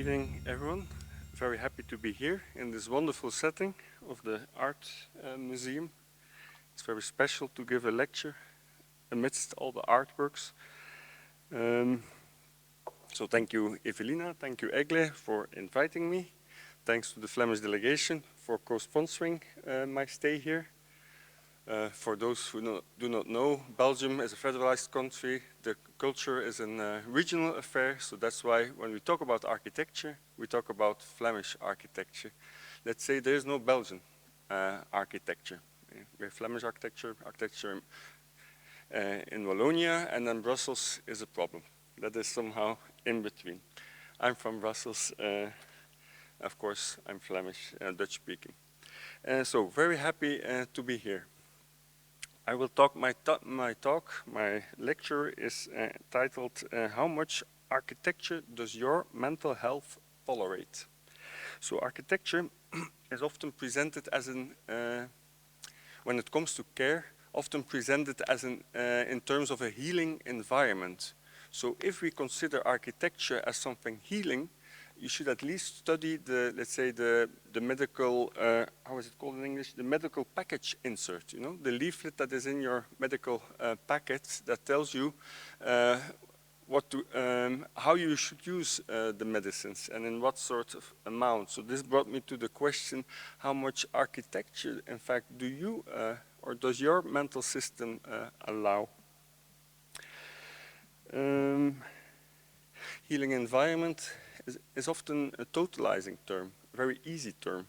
evening, everyone. Very happy to be here in this wonderful setting of the Art Museum. It's very special to give a lecture amidst all the artworks. So thank you, Evelina, thank you, Egle, for inviting me. Thanks to the Flemish delegation for co-sponsoring my stay here. For those who do not know, Belgium is a federalized country. The culture is a regional affair, so that's why when we talk about architecture, we talk about Flemish architecture. Let's say there is no Belgian architecture. We have Flemish architecture, in Wallonia, and then Brussels is a problem. That is somehow in between. I'm from Brussels. Of course, I'm Flemish, Dutch speaking. So very happy to be here. I will talk my lecture is titled How Much Architecture Does Your Mental Health Tolerate? So architecture is often presented as when it comes to care, often presented as in terms of a healing environment. So if we consider architecture as something healing, you should at least study the, let's say, the medical, how is it called in English? The medical package insert, you know, the leaflet that is in your medical packet that tells you how you should use the medicines and in what sort of amount. So this brought me to the question, how much architecture, in fact, do you or does your mental system allow? Healing environment is often a totalizing term, a very easy term.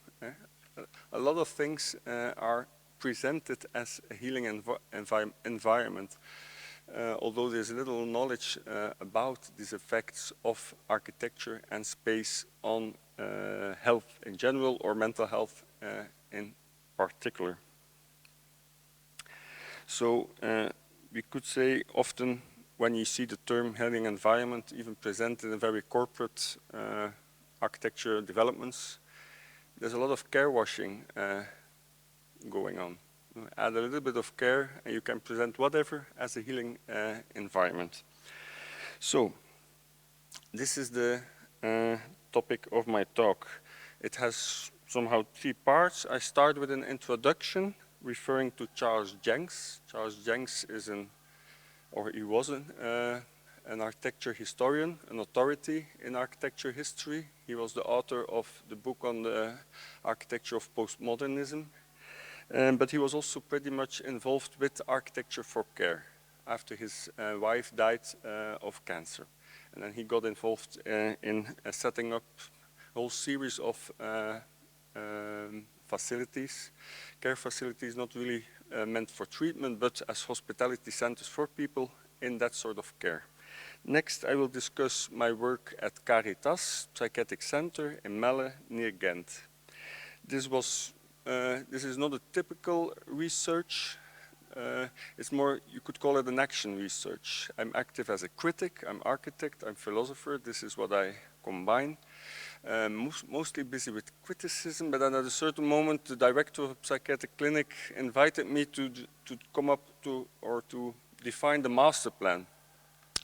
A lot of things are presented as a healing environment, although there's little knowledge about these effects of architecture and space on health in general or mental health in particular. So we could say often when you see the term healing environment even presented in very corporate architecture developments, there's a lot of care washing going on. Add a little bit of care and you can present whatever as a healing environment. So this is the topic of my talk. It has somehow 3 parts. I start with an introduction referring to Charles Jencks. Charles Jencks is he was an architecture historian, an authority in architecture history. He was the author of the book on the architecture of postmodernism. But he was also pretty much involved with architecture for care after his wife died of cancer. And then he got involved in setting up a whole series of facilities, care facilities, not really meant for treatment, but as hospitality centers for people in that sort of care. Next, I will discuss my work at Caritas, Psychiatric Center in Melle, near Ghent. This is not a typical research. It's more, you could call it an action research. I'm active as a critic, I'm architect, I'm philosopher. This is what I combine. Mostly busy with criticism, but then at a certain moment, the director of a psychiatric clinic invited me to come up to define the master plan.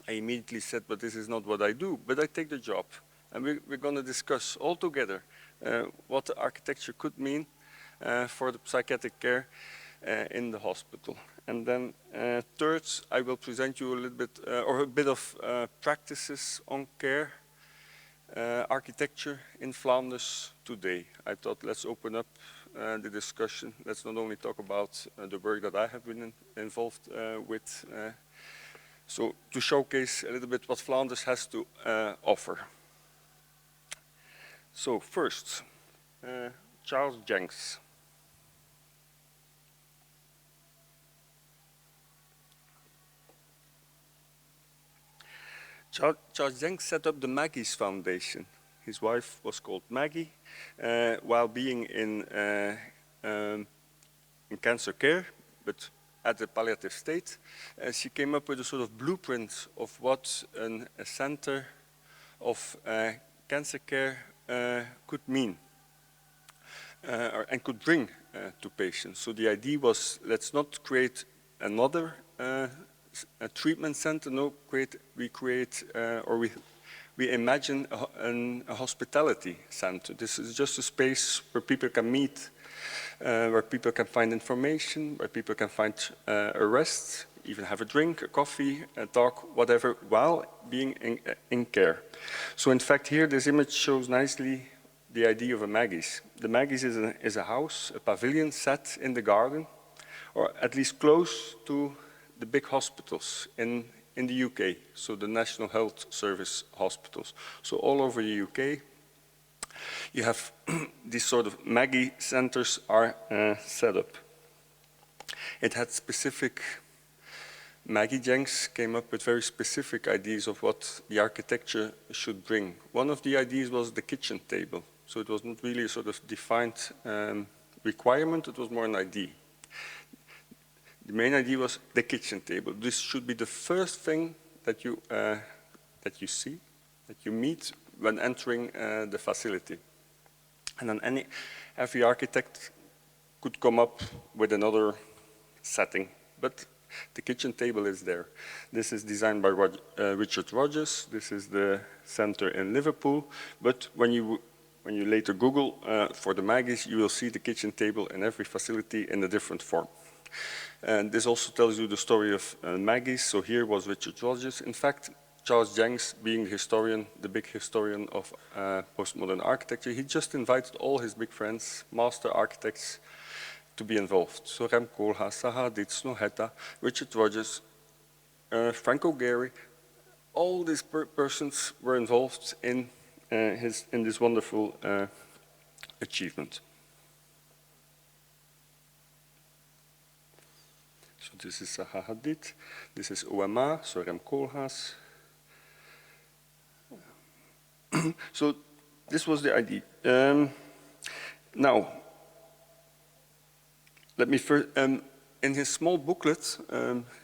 I immediately said, but this is not what I do, but I take the job. And we're going to discuss all together what architecture could mean for the psychiatric care in the hospital. And then third, I will present you a little bit, or a bit of practices on care, architecture in Flanders today. I thought let's open up the discussion. Let's not only talk about the work that I have been involved with, so to showcase a little bit what Flanders has to offer. So first, Charles Jencks. Charles Jencks set up the Maggie's Foundation. His wife was called Maggie. While being in cancer care, but at the palliative state, she came up with a sort of blueprint of what a center of cancer care could mean and could bring to patients. So the idea was, let's not create another a treatment center. No, we we imagine a hospitality center. This is just a space where people can meet, where people can find information, where people can find a rest, even have a drink, a coffee, a talk, whatever, while being in care. So in fact here this image shows nicely the idea of a Maggie's. The Maggie's is a house, a pavilion set in the garden, or at least close to the big hospitals in the UK, so the National Health Service hospitals. So all over the UK, you have these sort of Maggie centers are set up. It had specific, Maggie Jencks came up with very specific ideas of what the architecture should bring. One of the ideas was the kitchen table. So it was not really a sort of defined requirement, it was more an idea. The main idea was the kitchen table. This should be the first thing that you see, that you meet when entering the facility. And then every architect could come up with another setting, but the kitchen table is there. This is designed by Richard Rogers. This is the center in Liverpool. But when you later Google for the Maggie's, you will see the kitchen table in every facility in a different form. And this also tells you the story of Maggie's. So here was Richard Rogers. In fact, Charles Jencks, being the historian, the big historian of postmodern architecture, he just invited all his big friends, master architects, to be involved. So Rem Koolhaas, Zaha Dietz, Nohetta, Richard Rogers, Frank O'Gary, all these persons were involved in this wonderful achievement. So this is Zaha Hadid, this is OMA, so Rem Koolhaas. So this was the idea. Now, let me first, in his small booklet,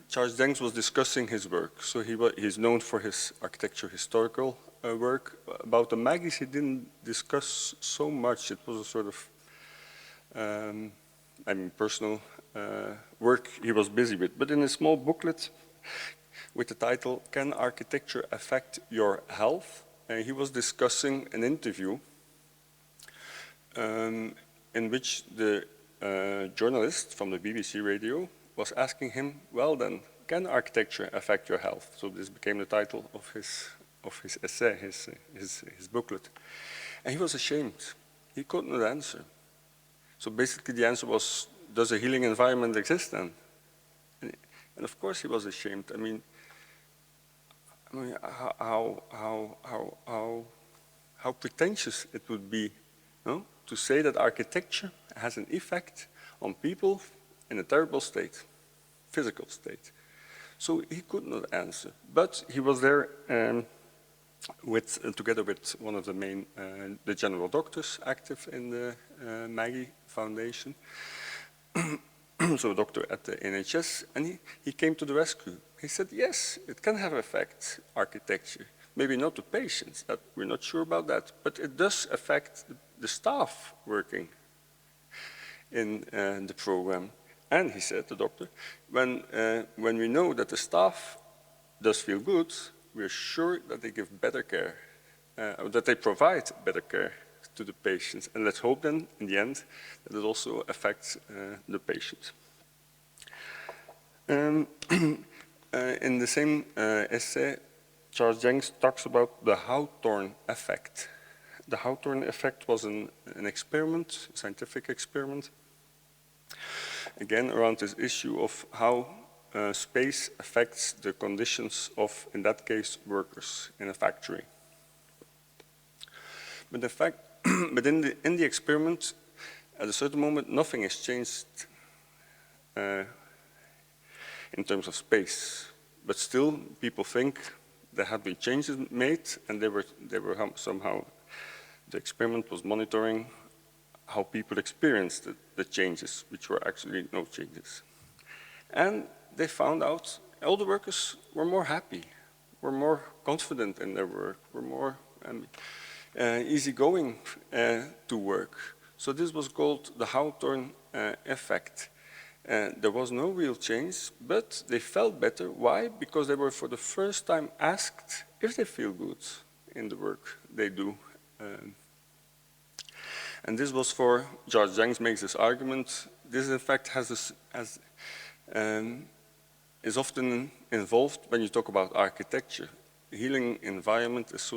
Charles Jencks was discussing his work. So he's known for his architecture historical work. About the Maggie's, he didn't discuss so much. It was a sort of, personal work he was busy with. But in a small booklet with the title, Can Architecture Affect Your Health? He was discussing an interview in which the journalist from the BBC radio was asking him, well then, can architecture affect your health? So this became the title of his essay, his booklet. And he was ashamed. He could not answer. So basically the answer was, does a healing environment exist then? And of course he was ashamed. I mean how pretentious it would be, no? To say that architecture has an effect on people in a terrible state, physical state. So he could not answer, but he was there together with one of the main, the general doctors active in the Maggie Foundation, so a doctor at the NHS, and he came to the rescue. He said, yes, it can have effect, architecture. Maybe not the patients, we're not sure about that, but it does affect the staff working in the program. And he said, the doctor, when we know that the staff does feel good, we're sure that they give better care, that they provide better care to the patients. And let's hope then, in the end, that it also affects the patients. In the same essay, Charles Jencks talks about the Hawthorne effect. The Hawthorne effect was an experiment, a scientific experiment, again around this issue of how space affects the conditions of, in that case, workers in a factory. But in fact, but in the experiment, at a certain moment, nothing has changed in terms of space. But still, people think there have been changes made, and they were somehow, the experiment was monitoring how people experienced the changes, which were actually no changes. And they found out all the workers were more happy, were more confident in their work, were more easygoing to work. So this was called the Hawthorne effect. There was no real change, but they felt better. Why? Because they were for the first time asked if they feel good, in the work they do. And this was for, Charles Jencks makes this argument, this in fact is often involved when you talk about architecture. The healing environment is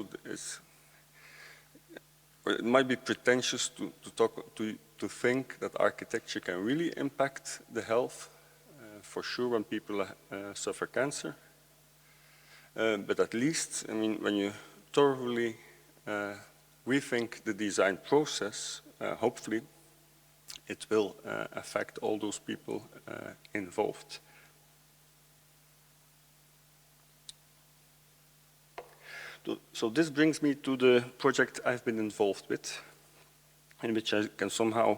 or it might be pretentious to think that architecture can really impact the health, for sure when people suffer cancer. But at least, I mean, when you thoroughly rethink the design process, hopefully it will affect all those people involved. So this brings me to the project I've been involved with, in which I can somehow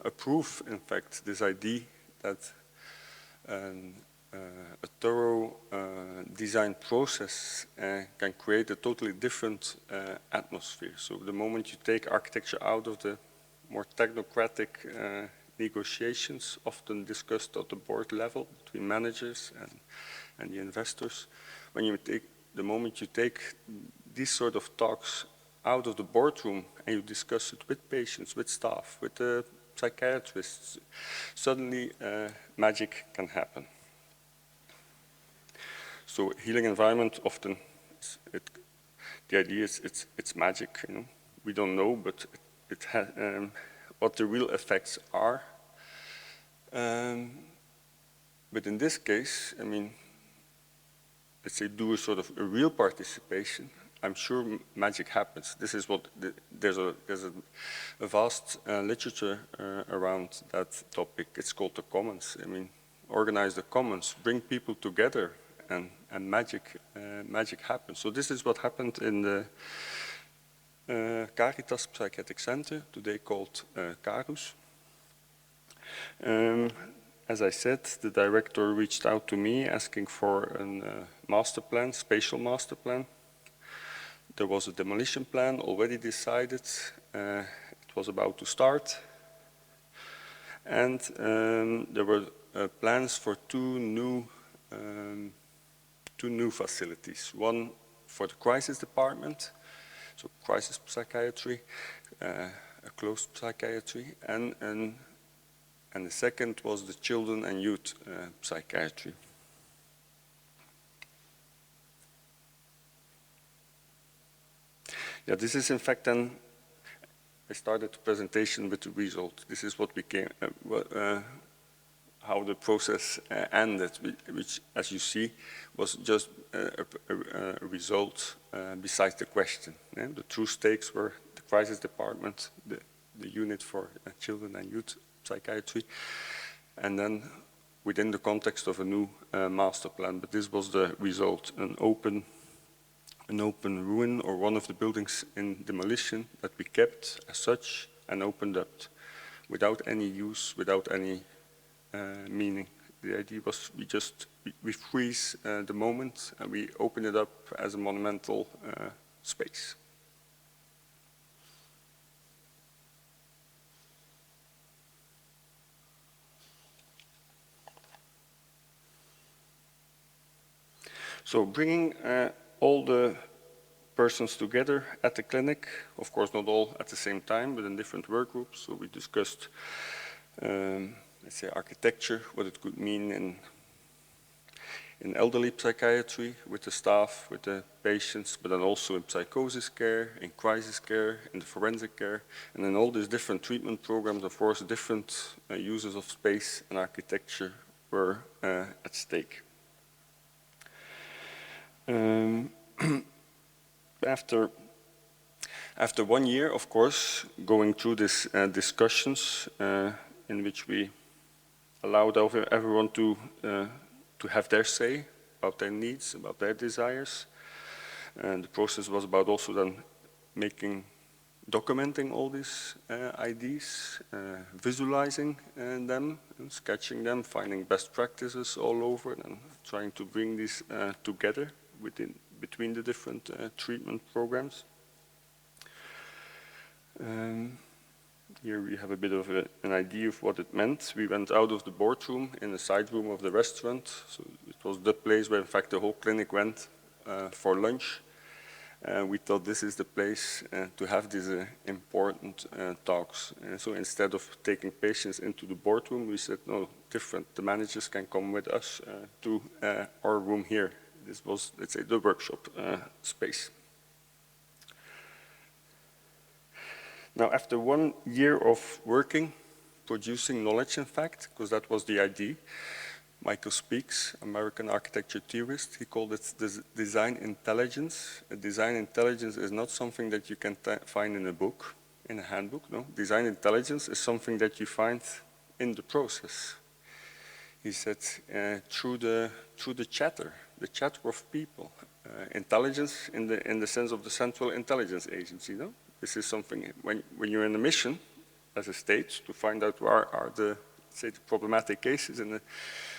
approve, in fact, this idea that a thorough design process can create a totally different atmosphere. So the moment you take architecture out of the more technocratic negotiations, often discussed at the board level between managers and the investors, the moment you take these sort of talks out of the boardroom and you discuss it with patients, with staff, with the psychiatrists, suddenly magic can happen. So healing environment often, the idea is it's magic. You know, we don't know, but it has what the real effects are. But in this case, I mean, let's say do a sort of a real participation. I'm sure magic happens. This is what there's a vast literature around that topic. It's called the commons. I mean, organize the commons, bring people together, and magic happens. So this is what happened in the Caritas Psychiatric Center, today called Carus. As I said, the director reached out to me asking for a master plan, spatial master plan. There was a demolition plan already decided. It was about to start. And there were plans for two new facilities. One for the crisis department, so crisis psychiatry, a closed psychiatry, and the second was the children and youth psychiatry. Yeah, this is in fact then, I started the presentation with the result. This is what became, how the process ended, which, as you see, was just a result besides the question. Yeah? The true stakes were the crisis department, the unit for children and youth psychiatry, and then within the context of a new master plan. But this was the result, an open ruin, or one of the buildings in demolition that we kept as such and opened up without any use, without any meaning. The idea was we freeze the moment and we open it up as a monumental space. So bringing all the persons together at the clinic, of course not all at the same time, but in different work groups. So we discussed, let's say, architecture, what it could mean in elderly psychiatry, with the staff, with the patients, but then also in psychosis care, in crisis care, in the forensic care, and in all these different treatment programs, of course, different uses of space and architecture were at stake. After 1 year, of course, going through these discussions in which we allowed everyone to have their say about their needs, about their desires, and the process was about also then documenting all these ideas, visualizing them, and sketching them, finding best practices all over, and trying to bring these together between the different treatment programs. Here we have a bit of an idea of what it meant. We went out of the boardroom in the side room of the restaurant. So it was the place where, in fact, the whole clinic went for lunch. We thought this is the place to have these important talks. So instead of taking patients into the boardroom, we said, no, different. The managers can come with us to our room here. This was, let's say, the workshop space. Now, after 1 year of working, producing knowledge, in fact, because that was the idea, Michael Speaks, American architecture theorist, he called it design intelligence. Design intelligence is not something that you can find in a book, in a handbook, no. Design intelligence is something that you find in the process. He said, through the chatter of people. Intelligence in the sense of the Central Intelligence Agency, no? This is something, when you're in a mission as a state to find out where are the, say, the problematic cases in the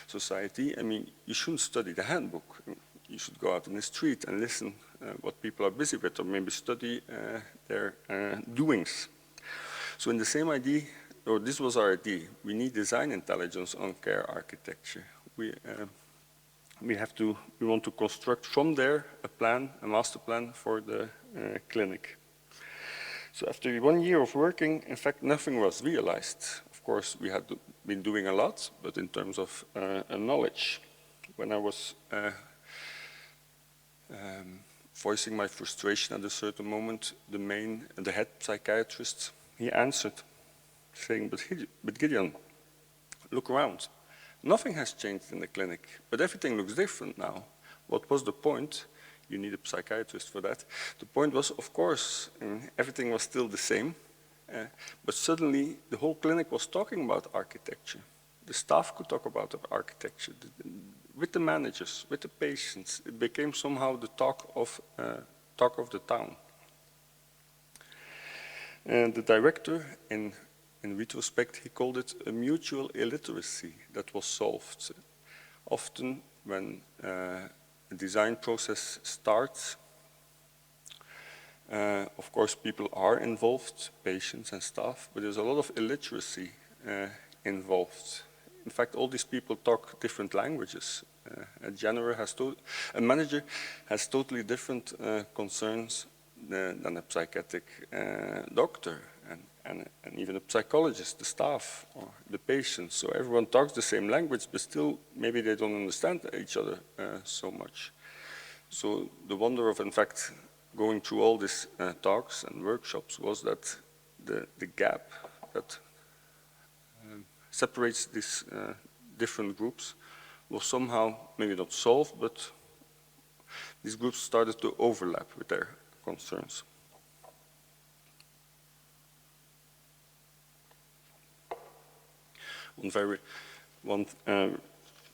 society, I mean, you shouldn't study the handbook. You should go out in the street and listen what people are busy with, or maybe study their doings. So in the same idea, or this was our idea, we need design intelligence on care architecture. We want to construct from there a plan, a master plan for the clinic. So after 1 year of working, in fact, nothing was realized. Of course, we had been doing a lot, but in terms of knowledge, when I was voicing my frustration at a certain moment, the head psychiatrist, he answered, saying, but Gideon, look around. Nothing has changed in the clinic, but everything looks different now. What was the point? You need a psychiatrist for that. The point was, of course, everything was still the same, but suddenly the whole clinic was talking about architecture. The staff could talk about architecture, with the managers, with the patients. It became somehow the talk of the town. And the director, in retrospect, he called it a mutual illiteracy that was solved. Often when the design process starts, of course people are involved, patients and staff, but there's a lot of illiteracy involved. In fact, all these people talk different languages. A manager has totally different concerns than a psychiatric doctor and even a psychologist, the staff or the patients. So everyone talks the same language, but still maybe they don't understand each other so much. So the wonder of, in fact, going through all these talks and workshops was that the gap that separates these different groups was somehow maybe not solved, but these groups started to overlap with their concerns. One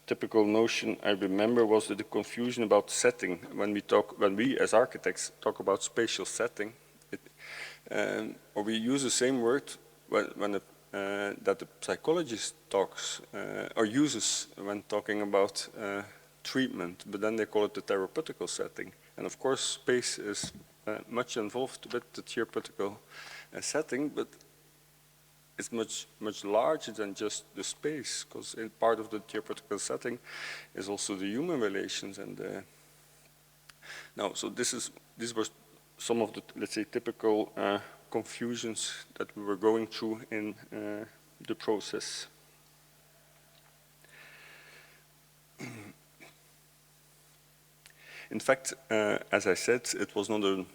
typical notion I remember was that the confusion about setting. When we as architects talk about spatial setting, or we use the same word that the psychologist talks or uses when talking about treatment, but then they call it the therapeutical setting. And of course, space is much involved with the therapeutical setting, but it's much larger than just the space, because in part of the therapeutical setting is also the human relations and so these were some of the, let's say, typical confusions that we were going through in the process. In fact, as I said, it was not a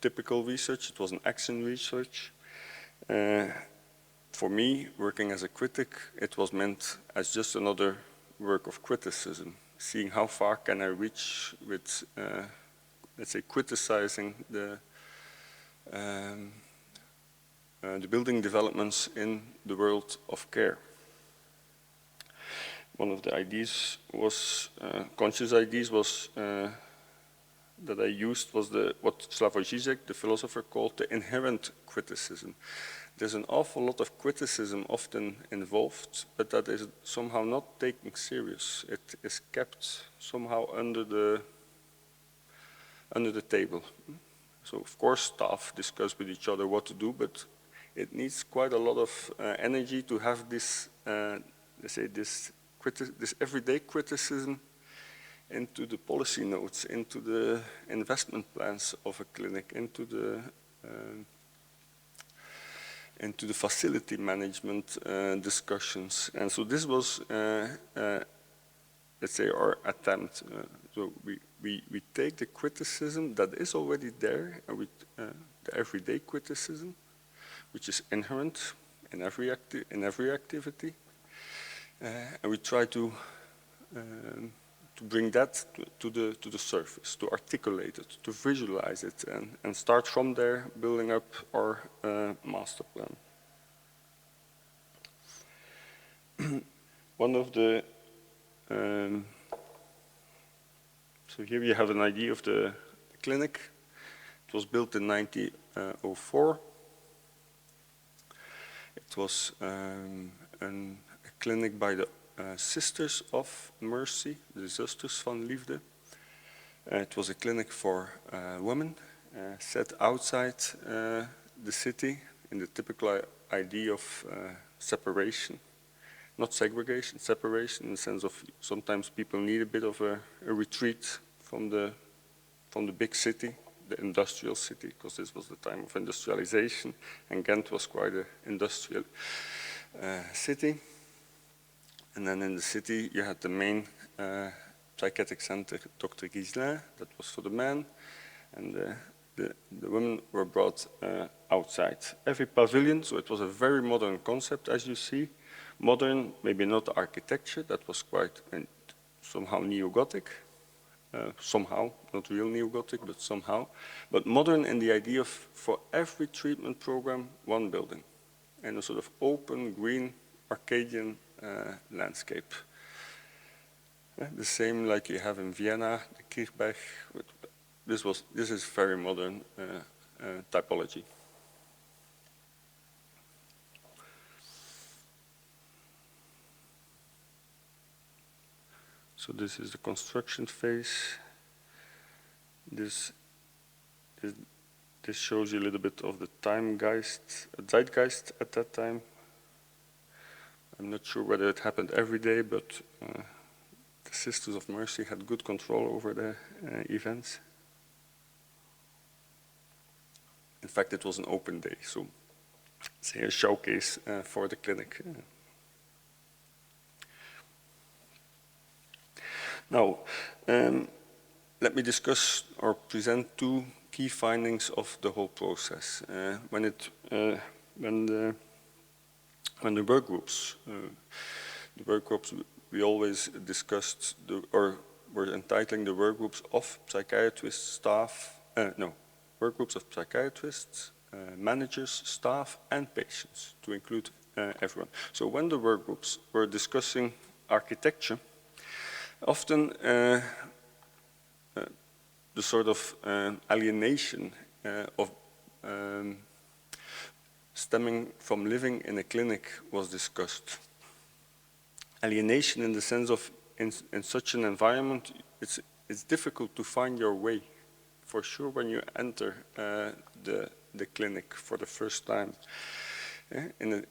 typical research, it was an action research. For me, working as a critic, it was meant as just another work of criticism, seeing how far can I reach with, let's say, criticizing the building developments in the world of care. One of the ideas was, conscious ideas was, that I used was what Slavoj Žižek, the philosopher, called the inherent criticism. There's an awful lot of criticism often involved, but that is somehow not taken serious. It is kept somehow under the table. So of course staff discuss with each other what to do, but it needs quite a lot of energy to have this, let's say, this everyday criticism into the policy notes, into the investment plans of a clinic, into the facility management discussions. And so this was, let's say, our attempt. So we take the criticism that is already there, and the everyday criticism, which is inherent in every activity, and we try to bring that to the surface, to articulate it, to visualize it, and start from there building up our master plan. One of the so here you have an idea of the clinic. It was built in 1904. It was a clinic by the Sisters of Mercy, the Zusters van Liefde. It was a clinic for women set outside the city in the typical idea of separation. Not segregation, separation, in the sense of sometimes people need a bit of a retreat from the big city, the industrial city, because this was the time of industrialization, and Ghent was quite an industrial city. And then in the city you had the main psychiatric center, Dr. Gislin, that was for the men, and the women were brought outside. Every pavilion, so it was a very modern concept, as you see. Modern, maybe not the architecture, that was quite somehow neo-Gothic. Somehow, not real neo-Gothic, but somehow. But modern in the idea of, for every treatment program, one building. And a sort of open, green, Arcadian landscape. The same like you have in Vienna, the Kirchberg. This is very modern typology. So this is the construction phase. This shows you a little bit of the zeitgeist at that time. I'm not sure whether it happened every day, but the Sisters of Mercy had good control over the events. In fact, it was an open day, so say a showcase for the clinic. Now, let me discuss or present two key findings of the whole process. When the work groups, we always discussed, or were entitling the work groups of psychiatrists, staff, work groups of psychiatrists, managers, staff, and patients, to include everyone. So when the work groups were discussing architecture, often the sort of alienation of stemming from living in a clinic was discussed. Alienation in the sense of, in such an environment, it's difficult to find your way, for sure, when you enter the clinic for the first time. In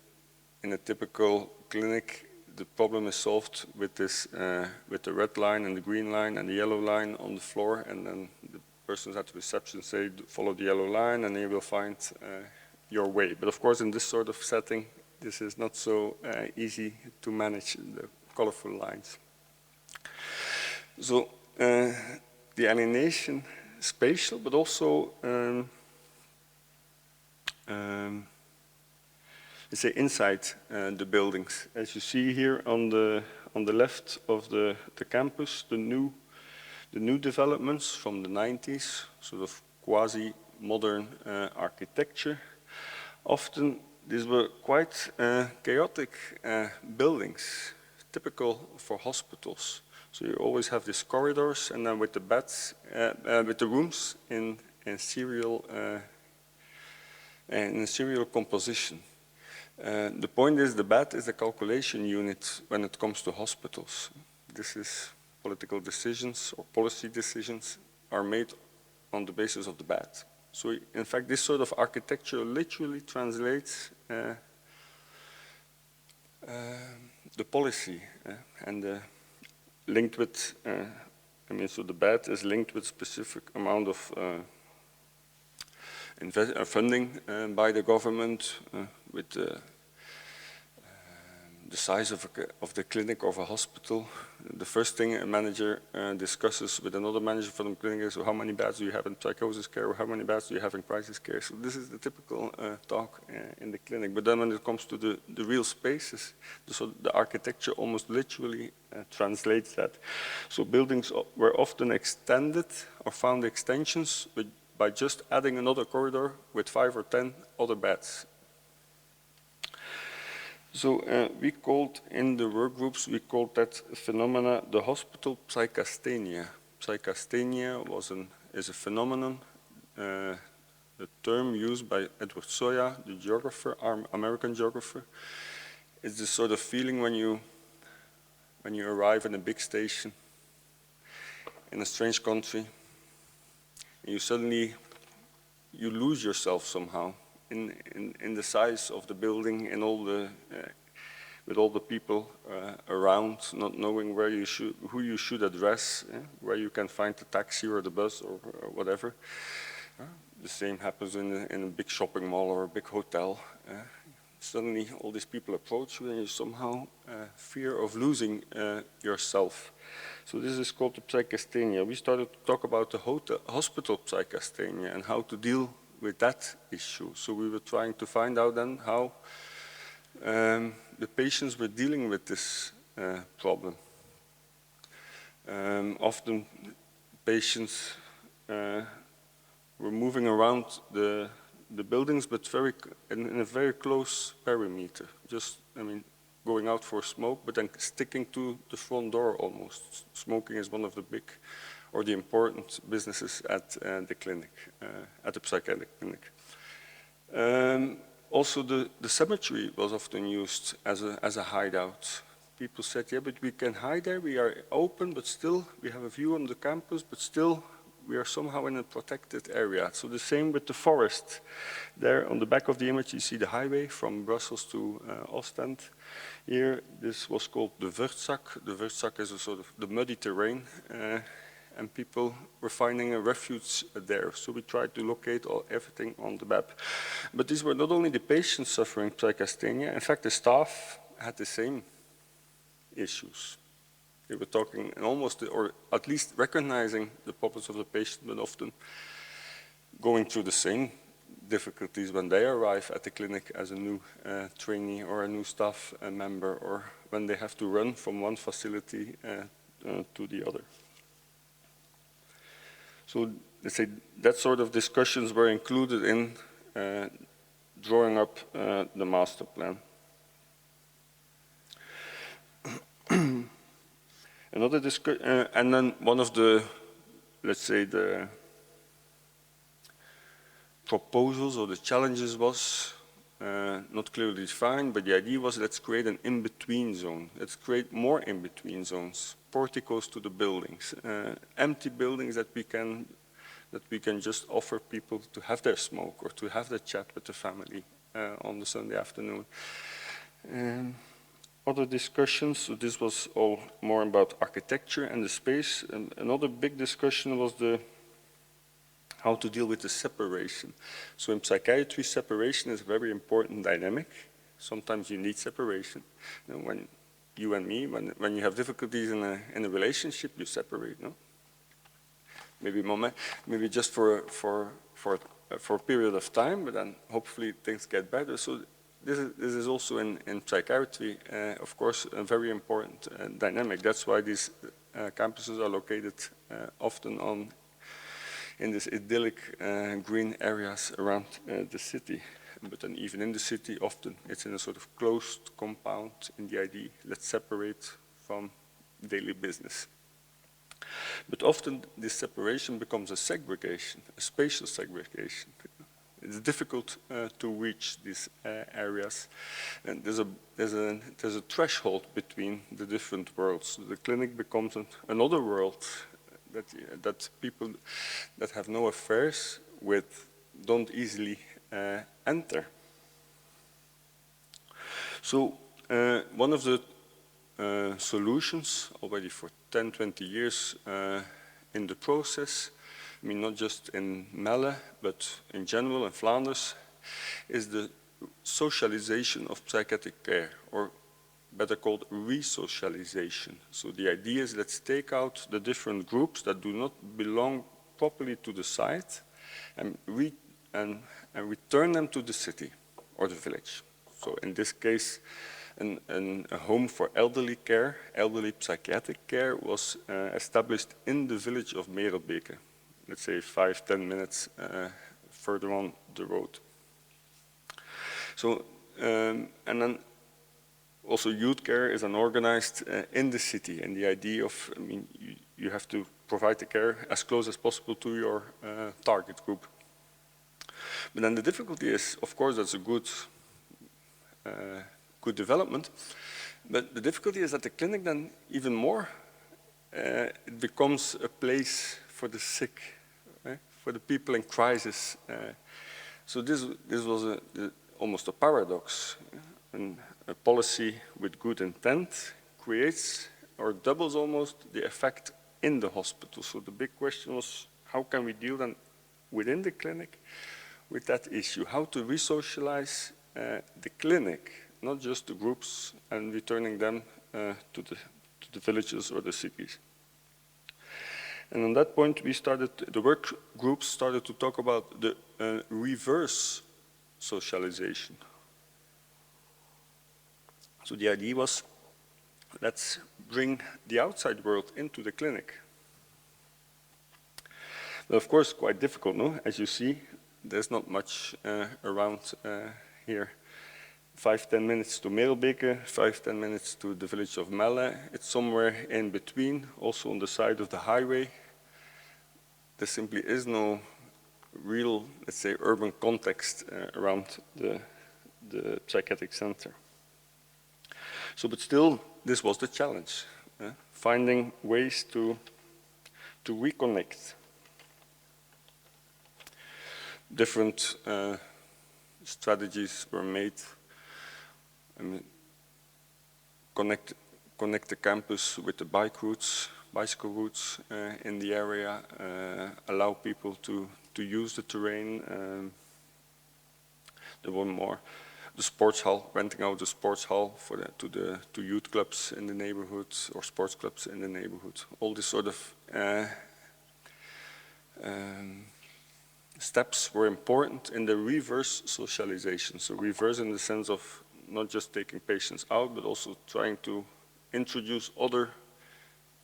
a typical clinic, the problem is solved with this, with the red line and the green line and the yellow line on the floor, and then the persons at the reception say, follow the yellow line, and then you will find your way. But of course, in this sort of setting, this is not so easy to manage the colorful lines. So the alienation, spatial, but also let's say inside the buildings. As you see here on the left of the campus, the new developments from the 90s, sort of quasi-modern architecture. Often these were quite chaotic buildings, typical for hospitals. So you always have these corridors, and then with the beds, with the rooms in serial composition. The point is, the bed is a calculation unit when it comes to hospitals. This is political decisions or policy decisions are made on the basis of the bed. So in fact, this sort of architecture literally translates the policy and linked with, so the bed is linked with specific amount of funding by the government, with the size of the clinic or of a hospital. The first thing a manager discusses with another manager from the clinic is, so how many beds do you have in psychosis care, or how many beds do you have in crisis care? So this is the typical talk in the clinic. But then when it comes to the real spaces, so the architecture almost literally translates that. So buildings were often extended or found extensions by just adding another corridor with 5 or 10 other beds. So we called, in the work groups, we called that phenomena the hospital psychasthenia. Psychasthenia is a phenomenon, a term used by Edward Soya, the geographer, American geographer. It's this sort of feeling when you arrive in a big station in a strange country, and you suddenly lose yourself somehow. In the size of the building, in all the with all the people around, not knowing who you should address, where you can find the taxi or the bus or whatever. The same happens in a big shopping mall or a big hotel. Suddenly, all these people approach you, and you somehow fear of losing yourself. So this is called the psychasthenia. We started to talk about the hospital psychasthenia and how to deal with that issue. So we were trying to find out then how the patients were dealing with this problem. Often patients were moving around the buildings, but in a very close perimeter. Just, going out for a smoke, but then sticking to the front door almost. Smoking is one of the big or the important businesses at the clinic, at the psychiatric clinic. Also, the cemetery was often used as a hideout. People said, yeah, but we can hide there, we are open, but still we have a view on the campus, but still we are somehow in a protected area. So the same with the forest. There on the back of the image you see the highway from Brussels to Ostend. Here, this was called the Wurtzak. The Wurtzak is a sort of the muddy terrain. And people were finding a refuge there. So we tried to locate everything on the map. But these were not only the patients suffering psychasthenia, in fact the staff had the same issues. They were talking and almost, or at least recognizing the problems of the patient, but often going through the same difficulties when they arrive at the clinic as a new trainee or a new staff member, or when they have to run from one facility to the other. So let's say that sort of discussions were included in drawing up the master plan. Another discussion, and then one of the, let's say, the proposals or the challenges was not clearly defined, but the idea was, let's create an in-between zone. Let's create more in-between zones, porticos to the buildings, empty buildings that we can just offer people to have their smoke or to have their chat with the family on the Sunday afternoon. Other discussions, so this was all more about architecture and the space. And another big discussion was how to deal with the separation. So in psychiatry, separation is a very important dynamic. Sometimes you need separation. When you and me, when you have difficulties in a relationship, you separate, no? Maybe just for a period of time, but then hopefully things get better. So this is also in psychiatry, of course, a very important dynamic. That's why these campuses are located often in this idyllic green areas around the city. But then even in the city, often it's in a sort of closed compound in the idea, let's separate from daily business. But often this separation becomes a segregation, a spatial segregation. It's difficult to reach these areas, and there's a threshold between the different worlds. The clinic becomes another world that people that have no affairs with don't easily enter. So one of the solutions already for 10, 20 years in the process, I mean not just in Melle, but in general in Flanders, is the socialization of psychiatric care, or better called re-socialization. So the idea is, let's take out the different groups that do not belong properly to the site and return them to the city or the village. So in this case, a home for elderly care, elderly psychiatric care, was established in the village of Merelbeke, let's say 5-10 minutes further on the road. So, and then also youth care is organized in the city, and the idea of, I mean, you have to provide the care as close as possible to your target group. But then the difficulty is, of course, that's a good development, but the difficulty is that the clinic then even more, it becomes a place for the sick, right? For the people in crisis. So this was almost a paradox. And a policy with good intent creates or doubles almost the effect in the hospital. So the big question was, how can we deal then within the clinic with that issue? How to re-socialize the clinic, not just the groups, and returning them to the villages or the cities. And on that point, the work groups started to talk about the reverse socialization. So the idea was, let's bring the outside world into the clinic. But of course, quite difficult, no? As you see, there's not much around here. 5-10 minutes to Merelbeke, 5-10 minutes to the village of Melle. It's somewhere in between, also on the side of the highway. There simply is no real, let's say, urban context around the psychiatric center. So, but still, this was the challenge, finding ways to reconnect. Different strategies were made. I mean, connect the campus with the bicycle routes in the area, allow people to use the terrain. There were more. The sports hall, renting out the sports hall to youth clubs in the neighborhood or sports clubs in the neighborhood. All this sort of steps were important in the reverse socialization. So reverse in the sense of not just taking patients out, but also trying to introduce other,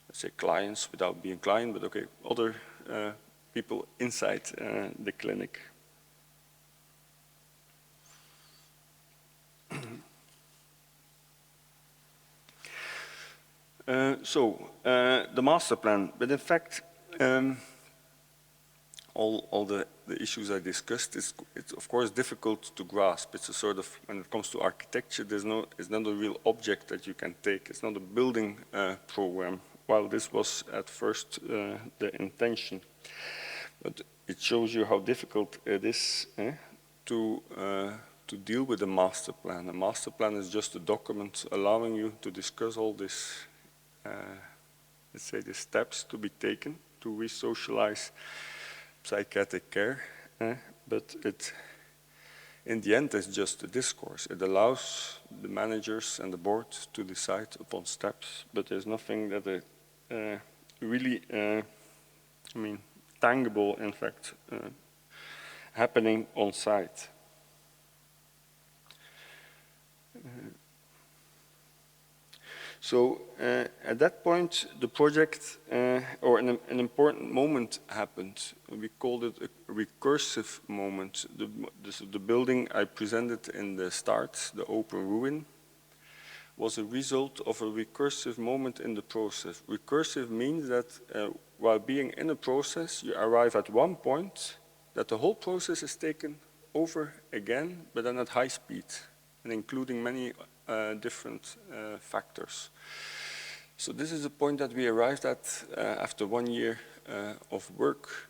let's say, clients without being client, but okay, other people inside the clinic. The master plan, but in fact, all the issues I discussed, it's of course difficult to grasp. It's a sort of, when it comes to architecture, it's not a real object that you can take. It's not a building program, while this was at first the intention. But it shows you how difficult it is to deal with a master plan. A master plan is just a document allowing you to discuss all this, let's say, the steps to be taken to re-socialize psychiatric care, but in the end, it's just a discourse. It allows the managers and the board to decide upon steps, but there's nothing that really, I mean, tangible, in fact, happening on site. So at that point, the project, or an important moment happened. We called it a recursive moment. The building I presented in the start, the open ruin, was a result of a recursive moment in the process. Recursive means that while being in a process, you arrive at one point that the whole process is taken over again, but then at high speed, and including many different factors. So this is the point that we arrived at after 1 year of work.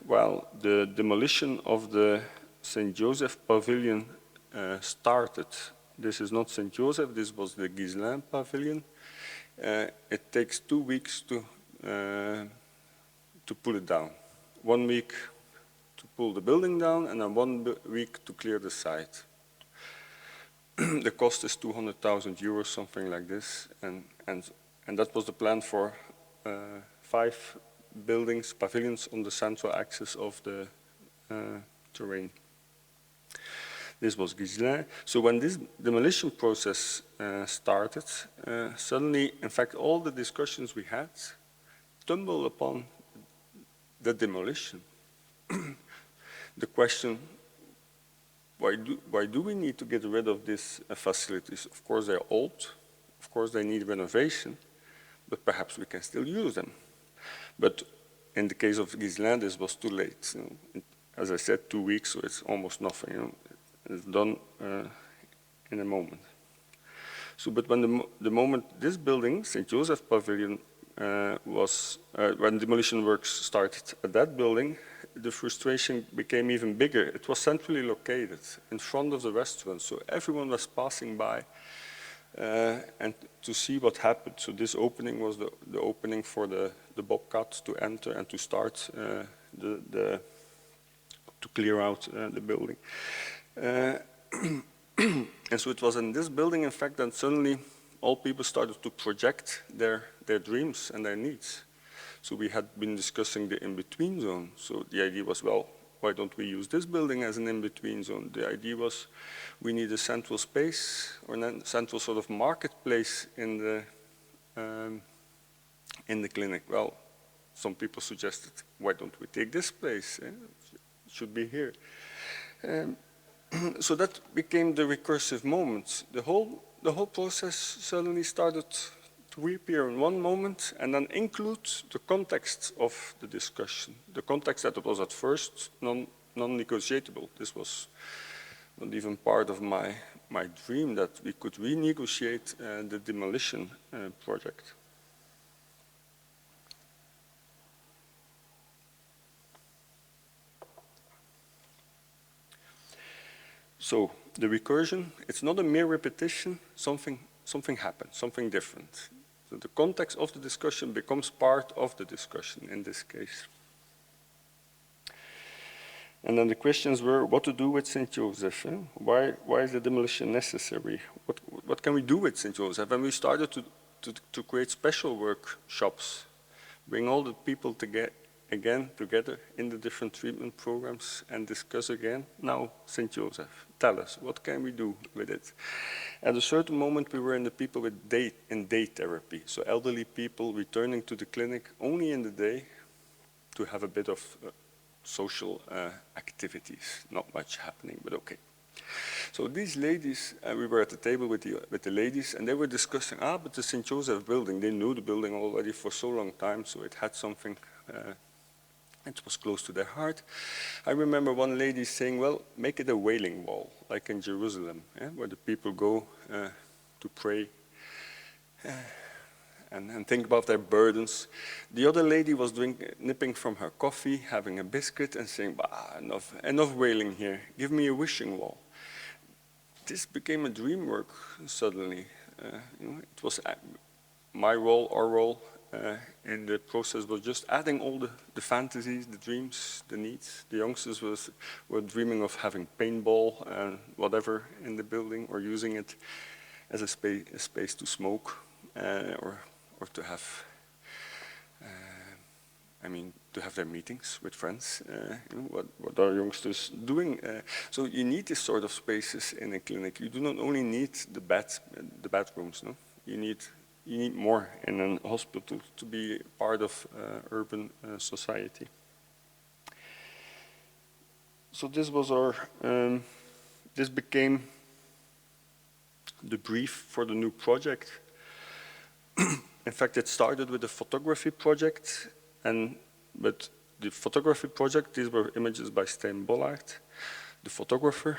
Well, the demolition of the St. Joseph Pavilion started. This is not St. Joseph, this was the Gideon Pavilion. It takes 2 weeks to pull it down. 1 week to pull the building down, and then 1 week to clear the site. The cost is 200,000 euros, something like this, and that was the plan for 5 buildings, pavilions on the central axis of the terrain. This was Gideon. So when this demolition process started, suddenly, in fact, all the discussions we had stumbled upon the demolition. The question, why do we need to get rid of these facilities? Of course, they're old. Of course, they need renovation, but perhaps we can still use them. But in the case of Gideon, this was too late. You know, as I said, 2 weeks, so it's almost nothing. You know, it's done in a moment. So, but when the moment this building, St. Joseph Pavilion, when demolition works started at that building, the frustration became even bigger. It was centrally located in front of the restaurant, so everyone was passing by and to see what happened. So this opening was the opening for the Bobcat to enter and to start to clear out the building. And so it was in this building, in fact, that suddenly all people started to project their dreams and their needs. So we had been discussing the in-between zone. So the idea was, well, why don't we use this building as an in-between zone? The idea was we need a central space or a central sort of marketplace in the clinic. Well, some people suggested, why don't we take this place? It should be here. So that became the recursive moment. The whole process suddenly started to reappear in one moment and then include the context of the discussion. The context that was at first non-negotiable. This was not even part of my dream that we could renegotiate the demolition project. So the recursion, it's not a mere repetition, something happened, something different. So the context of the discussion becomes part of the discussion in this case. And then the questions were what to do with St. Joseph. Why is the demolition necessary? What can we do with St. Joseph? And we started to create special workshops, bring all the people together in the different treatment programs and discuss again. Now, St. Joseph, tell us, what can we do with it? At a certain moment, we were in the people with day therapy. So elderly people returning to the clinic only in the day to have a bit of social activities. Not much happening, but okay. So these ladies, we were at the table with the ladies, and they were discussing, but the St. Joseph building, they knew the building already for so long time, so it had something, it was close to their heart. I remember one lady saying, well, make it a wailing wall, like in Jerusalem, where the people go to pray and think about their burdens. The other lady was nipping from her coffee, having a biscuit, and saying, enough wailing here, give me a wishing wall. This became a dream work suddenly. It was my role, our role, in the process was just adding all the fantasies, the dreams, the needs. The youngsters were dreaming of having paintball and whatever in the building, or using it as a space to smoke, or to have, to have their meetings with friends. What are youngsters doing? So you need this sort of spaces in a clinic. You do not only need the bathrooms, no? You need more in a hospital to be part of urban society. So this was this became the brief for the new project. In fact, it started with a photography project, but the photography project, these were images by Stijn Bollaert, the photographer.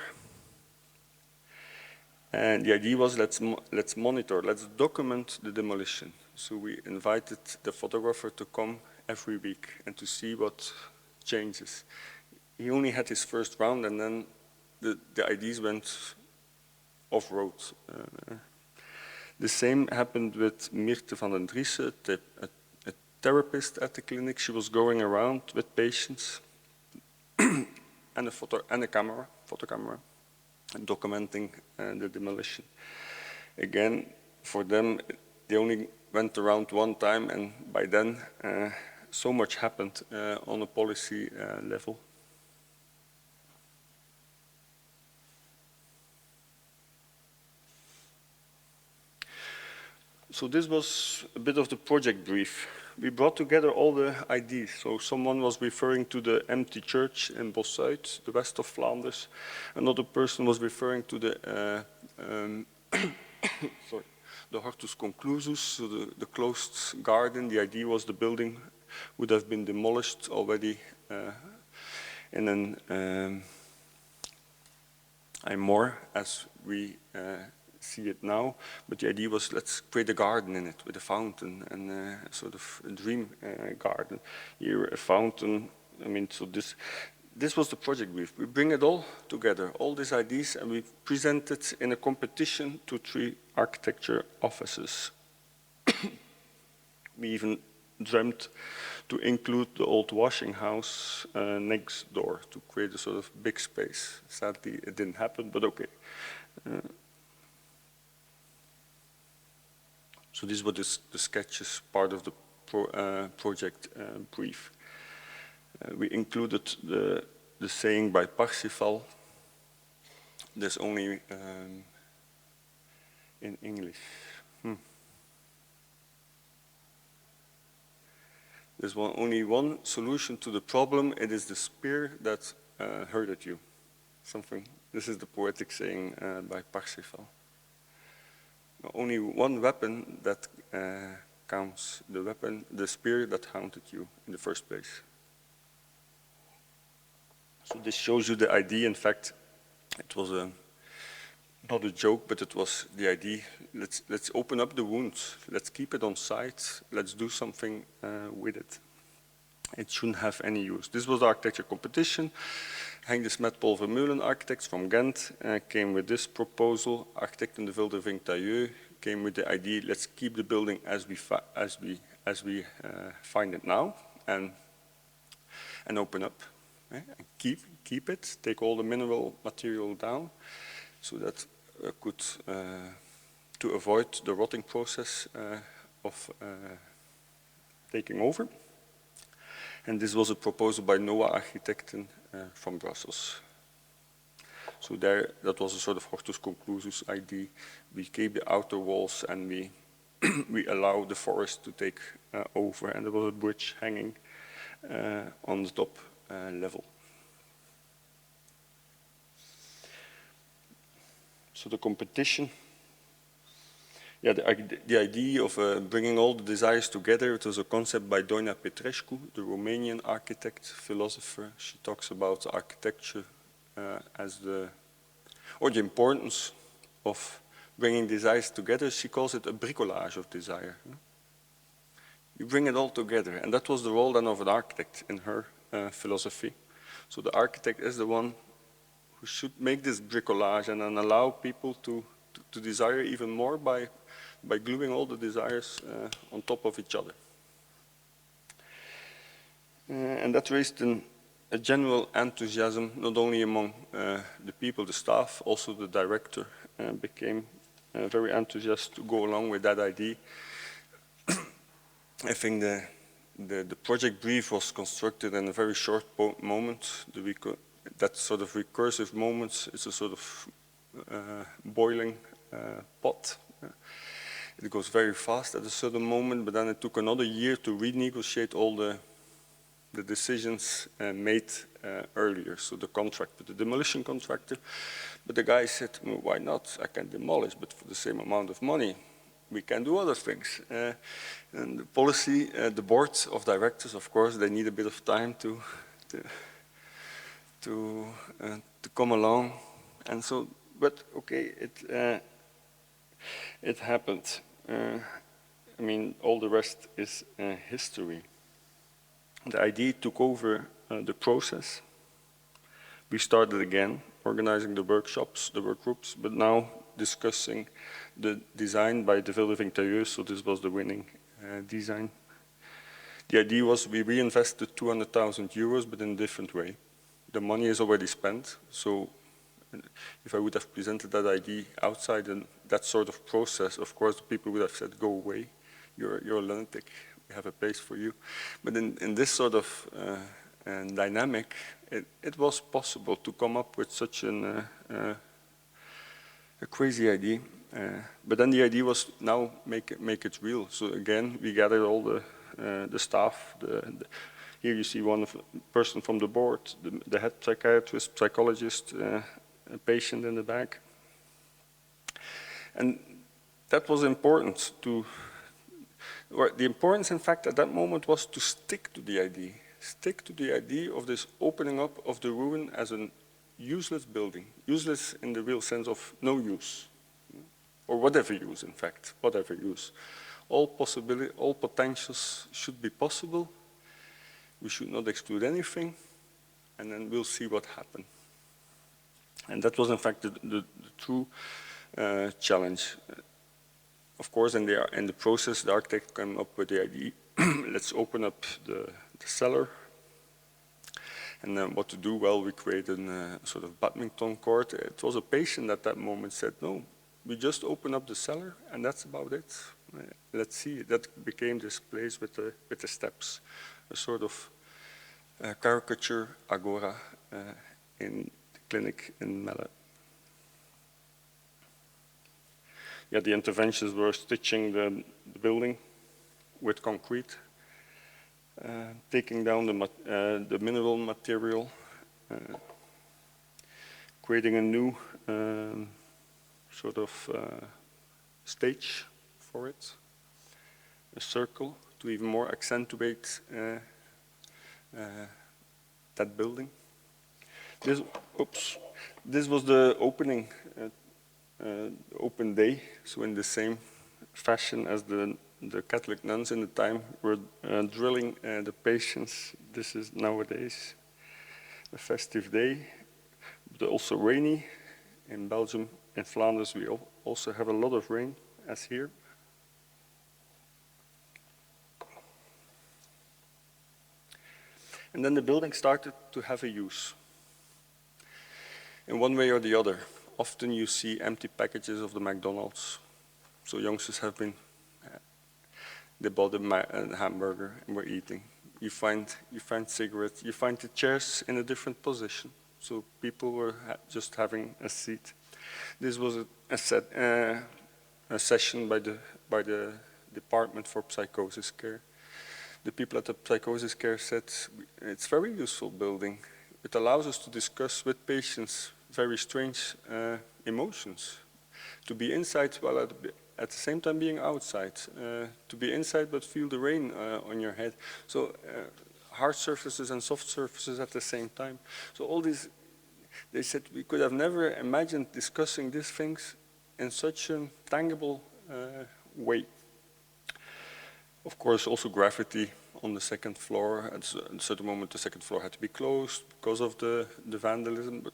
And the idea was, let's monitor, let's document the demolition. So we invited the photographer to come every week and to see what changes. He only had his first round, and then the ideas went off-road. The same happened with Mirte van den Driessen, a therapist at the clinic. She was going around with patients and a camera, photo camera, and documenting the demolition. Again, for them, they only went around one time, and by then, so much happened on a policy level. So this was a bit of the project brief. We brought together all the ideas. So someone was referring to the empty church in Bossuit, the west of Flanders. Another person was referring to the sorry, the Hortus Conclusus, so the closed garden. The idea was the building would have been demolished already in an more as we see it now, but the idea was let's create a garden in it with a fountain and sort of a dream garden. Here a fountain, I mean, so this was the project brief. We bring it all together, all these ideas, and we present it in a competition to 3 architecture offices. We even dreamt to include the old washing house next door to create a sort of big space. Sadly, it didn't happen, but okay. So this was the sketches part of the project brief. We included the saying by Parsifal. There's only in English. There's only one solution to the problem. It is the spear that hurted you. Something. This is the poetic saying by Parsifal. Only one weapon that counts, the spear that haunted you in the first place. So this shows you the idea. In fact, it was not a joke, but it was the idea. Let's open up the wounds. Let's keep it on site. Let's do something with it. It shouldn't have any use. This was the architecture competition. Henk de Smet, Paul Vermeulen, architects from Ghent, came with this proposal. Architect in de Vilde Vinctayeux came with the idea, let's keep the building as we find it now, and open up, and keep it. Take all the mineral material down, so that to avoid the rotting process of taking over. And this was a proposal by Noah Architecten from Brussels. So that was a sort of Hortus Conclusus idea. We keep the outer walls and we allow the forest to take over. And there was a bridge hanging on the top level. So the competition. Yeah, the idea of bringing all the desires together, it was a concept by Doina Petrescu, the Romanian architect, philosopher. She talks about architecture as the importance of bringing desires together. She calls it a bricolage of desire. You bring it all together, and that was the role then of an architect in her philosophy. So the architect is the one who should make this bricolage and then allow people to desire even more by gluing all the desires on top of each other. And that raised a general enthusiasm, not only among the people, the staff, also the director became very enthusiastic to go along with that idea. I think the project brief was constructed in a very short moment. That sort of recursive moments is a sort of boiling pot. It goes very fast at a certain moment, but then it took another year to renegotiate all the decisions made earlier. So the contract with the demolition contractor, but the guy said, well, why not? I can demolish, but for the same amount of money, we can do other things. And the policy, the board of directors, of course, they need a bit of time to come along. And so, but okay, it happened. I mean, all the rest is history. The idea took over the process. We started again organizing the workshops, the work groups, but now discussing the design by de Ville Interieurs, so this was the winning design. The idea was we reinvested 200,000 euros, but in a different way. The money is already spent, so if I would have presented that idea outside and that sort of process, of course, the people would have said, go away, you're a lunatic, we have a place for you. But in this sort of dynamic, it was possible to come up with such a crazy idea. But then the idea was now make it real. So again, we gathered all the staff. Here you see one person from the board, the head psychiatrist, psychologist, a patient in the back. And that was important the importance, in fact, at that moment was to stick to the idea of this opening up of the ruin as a useless building, useless in the real sense of no use, or whatever use, in fact, whatever use. All potentials should be possible. We should not exclude anything, and then we'll see what happens. And that was, in fact, the true challenge. Of course, in the process, the architect came up with the idea, let's open up the cellar. And then what to do? Well, we created a sort of badminton court. It was a patient at that moment said, no, we just open up the cellar, and that's about it. Let's see. That became this place with the steps, a sort of caricature agora in the clinic in Melle. Yeah, the interventions were stitching the building with concrete, taking down the mineral material, creating a new sort of stage for it, a circle to even more accentuate that building. This was the opening, open day, so in the same fashion as the Catholic nuns in the time were drilling the patients. This is nowadays a festive day, but also rainy. In Belgium, in Flanders, we also have a lot of rain, as here. And then the building started to have a use, in one way or the other. Often you see empty packages of the McDonald's. So youngsters have been, they bought a hamburger and were eating. You find cigarettes, you find the chairs in a different position. So people were just having a seat. This was a session by the Department for Psychosis Care. The people at the Psychosis Care said, it's a very useful building. It allows us to discuss with patients very strange emotions. To be inside while at the same time being outside. To be inside but feel the rain on your head. So hard surfaces and soft surfaces at the same time. So all these, they said we could have never imagined discussing these things in such a tangible way. Of course, also gravity on the second floor. At a certain moment, the second floor had to be closed because of the vandalism, but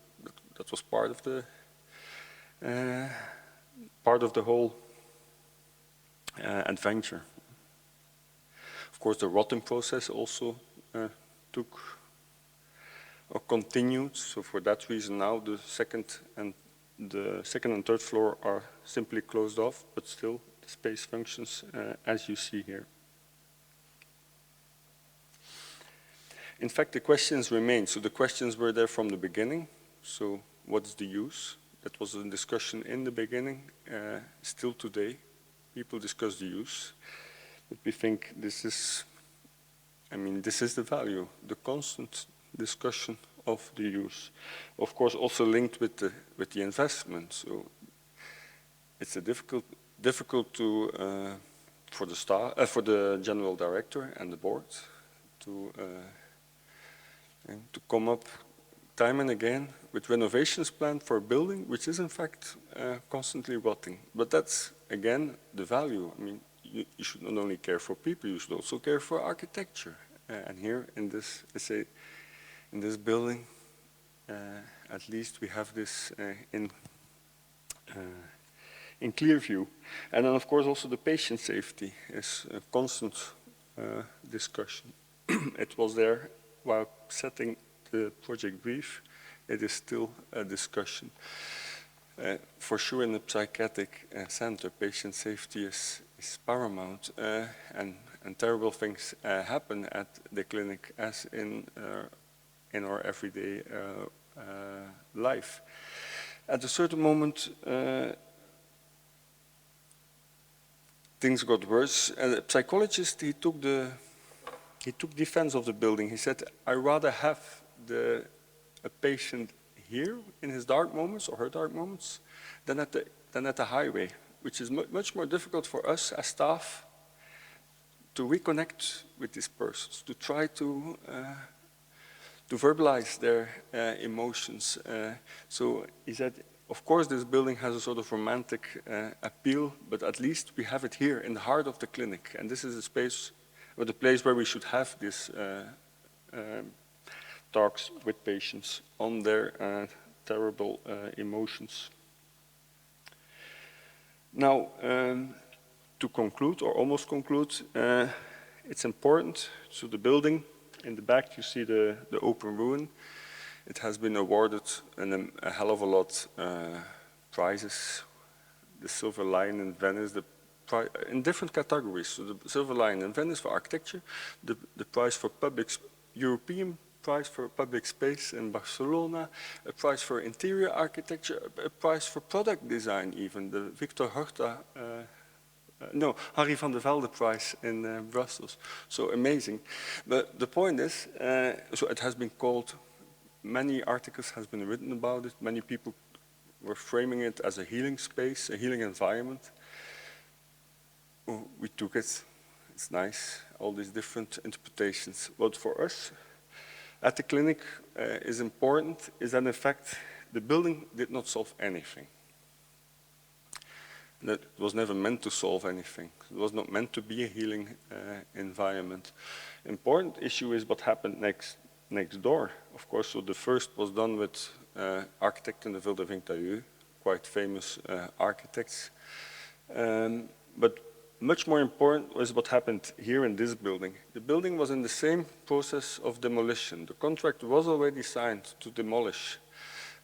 that was part of the whole adventure. Of course, the rotting process also took or continued. So for that reason, now the second and third floor are simply closed off, but still the space functions as you see here. In fact, the questions remain. So the questions were there from the beginning. So what's the use? That was a discussion in the beginning. Still today, people discuss the use. But we think this is the value, the constant discussion of the use. Of course, also linked with the investment. So it's difficult to for the staff, for the general director and the board to come up time and again with renovations planned for a building which is in fact constantly rotting. But that's again the value. I mean, you should not only care for people, you should also care for architecture. And here in this essay, in this building, at least we have this in clear view. And then of course also the patient safety is a constant discussion. It was there while setting the project brief. It is still a discussion. For sure in the psychiatric center, patient safety is paramount, and terrible things happen at the clinic as in our everyday life. At a certain moment, things got worse. A psychologist, he took defense of the building. He said, "I rather have a patient here in his dark moments or her dark moments than at the highway, which is much more difficult for us as staff to reconnect with these persons, to try to verbalize their emotions." So he said, of course this building has a sort of romantic appeal, but at least we have it here in the heart of the clinic, and this is a space, or the place where we should have this talks with patients on their terrible emotions. Now, to conclude, or almost conclude, it's important, so the building, in the back you see the open ruin. It has been awarded a hell of a lot prizes. The Silver Lion in Venice, in different categories. So the Silver Lion in Venice for architecture, the prize for European prize for public space in Barcelona, a prize for interior architecture, a prize for product design even, the Victor Horta, Harry van der Velde prize in Brussels. So amazing. But the point is, so it has been called, many articles has been written about it, many people were framing it as a healing space, a healing environment. We took it, it's nice, all these different interpretations. But for us, at the clinic, is important is that in fact the building did not solve anything. That was never meant to solve anything. It was not meant to be a healing environment. Important issue is what happened next door. Of course, so the first was done with architect in the Ville de Vingtailleux, quite famous architects. But much more important was what happened here in this building. The building was in the same process of demolition. The contract was already signed to demolish.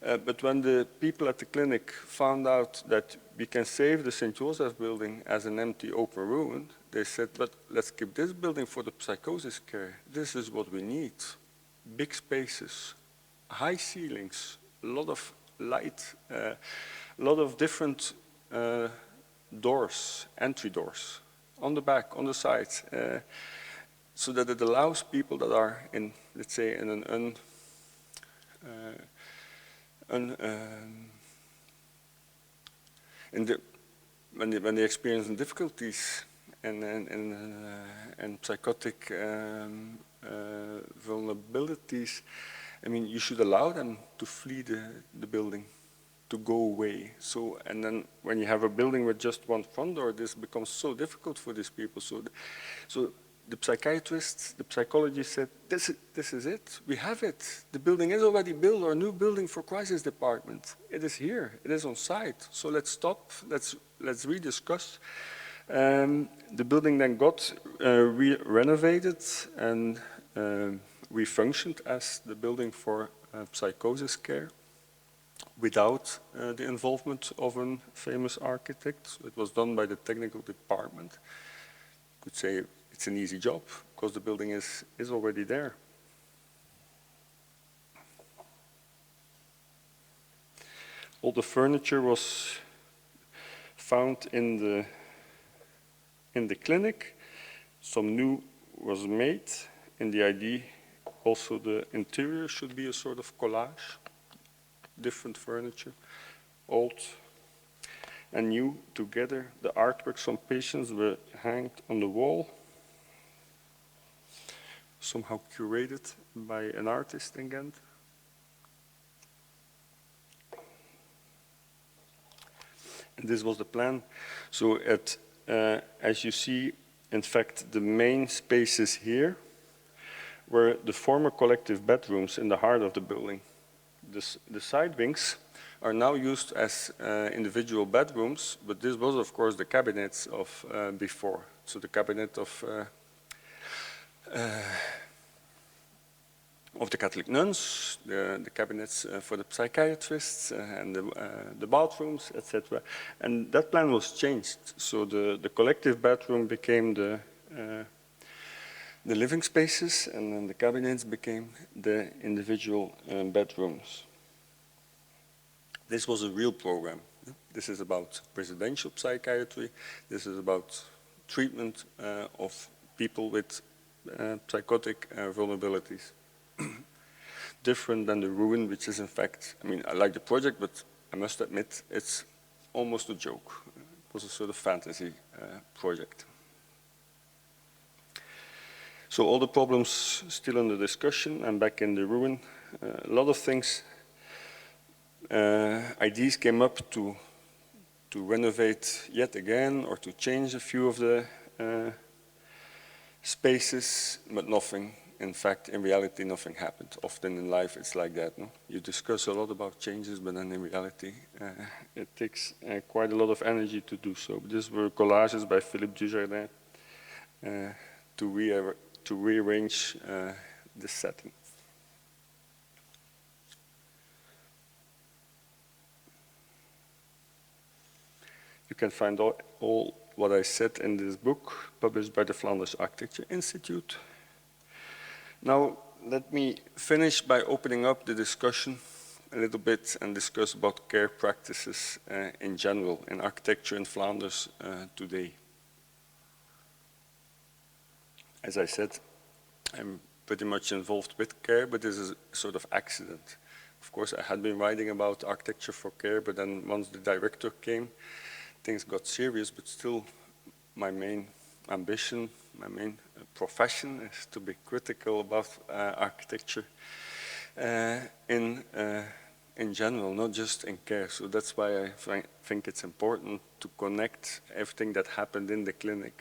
But when the people at the clinic found out that we can save the St. Joseph building as an empty open ruin, they said, but let's keep this building for the psychosis care. This is what we need. Big spaces, high ceilings, a lot of light, a lot of different doors, entry doors, on the back, on the sides, so that it allows people that are in, let's say, in an when they experience difficulties and psychotic vulnerabilities, I mean, you should allow them to flee the building, to go away. So, and then when you have a building with just one front door, this becomes so difficult for these people. So the psychiatrists, the psychologists said, this is it, we have it. The building is already built, our new building for crisis department. It is here, it is on site. So let's stop, let's rediscuss. The building then got renovated and refunctioned as the building for psychosis care without the involvement of a famous architect. So it was done by the technical department. You could say it's an easy job because the building is already there. All the furniture was found in the clinic. Some new was made, and the idea also the interior should be a sort of collage, different furniture, old and new together. The artworks on patients were hanged on the wall, somehow curated by an artist in Ghent. And this was the plan. So as you see, in fact, the main spaces here were the former collective bedrooms in the heart of the building. The side wings are now used as individual bedrooms, but this was, of course, the cabinets of before. So the cabinet of the Catholic nuns, the cabinets for the psychiatrists, and the bathrooms, etc. And that plan was changed. So the collective bedroom became the living spaces, and then the cabinets became the individual bedrooms. This was a real program. This is about residential psychiatry. This is about treatment of people with psychotic vulnerabilities. Different than the ruin, which is in fact, I mean, I like the project, but I must admit it's almost a joke. It was a sort of fantasy project. So all the problems still under discussion. I'm back in the ruin. A lot of things, ideas came up to renovate yet again or to change a few of the spaces, but nothing. In fact, in reality, nothing happened. Often in life, it's like that. No? You discuss a lot about changes, but then in reality, it takes quite a lot of energy to do so. These were collages by Philippe Dujardin to rearrange the setting. You can find all what I said in this book, published by the Flanders Architecture Institute. Now, let me finish by opening up the discussion a little bit and discuss about care practices in general in architecture in Flanders today. As I said, I'm pretty much involved with care, but this is a sort of accident. Of course, I had been writing about architecture for care, but then once the director came, things got serious, but still my main ambition, my main profession is to be critical about architecture in general, not just in care. So that's why I think it's important to connect everything that happened in the clinic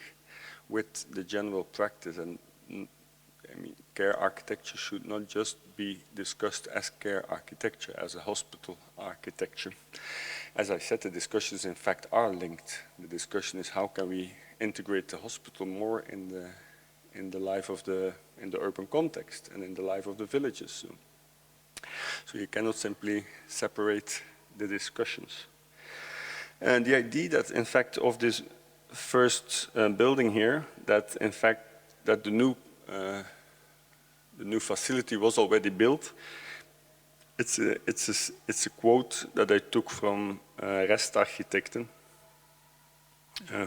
with the general practice. And I mean, care architecture should not just be discussed as care architecture, as a hospital architecture. As I said, the discussions in fact are linked. The discussion is how can we integrate the hospital more in the life of in the urban context and in the life of the villages. So you cannot simply separate the discussions. And the idea that in fact of this first building here, that in fact that the new facility was already built. It's a quote that I took from Restarchitecten,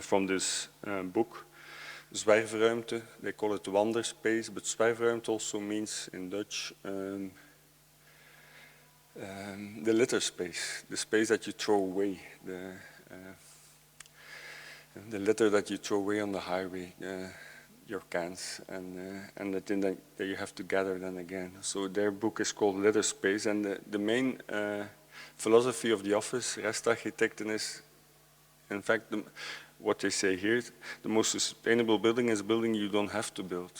from this book, Zwerfruimte. They call it wanderspace, but zwerfruimte also means in Dutch the litter space, the space that you throw away, the litter that you throw away on the highway, your cans, and the thing that you have to gather then again. So their book is called Litter Space, and the main philosophy of the office, Restarchitecten, is in fact what they say here, the most sustainable building is a building you don't have to build.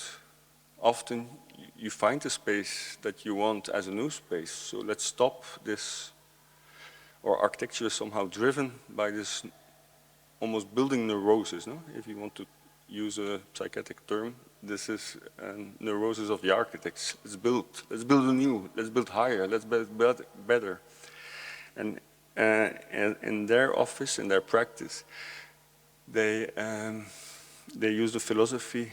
Often you find a space that you want as a new space, so let's stop this, or architecture is somehow driven by this almost building neurosis, no? If you want to use a psychiatric term, this is a neurosis of the architects. Let's build anew, let's build higher, let's build better. And in their office, in their practice, they use the philosophy,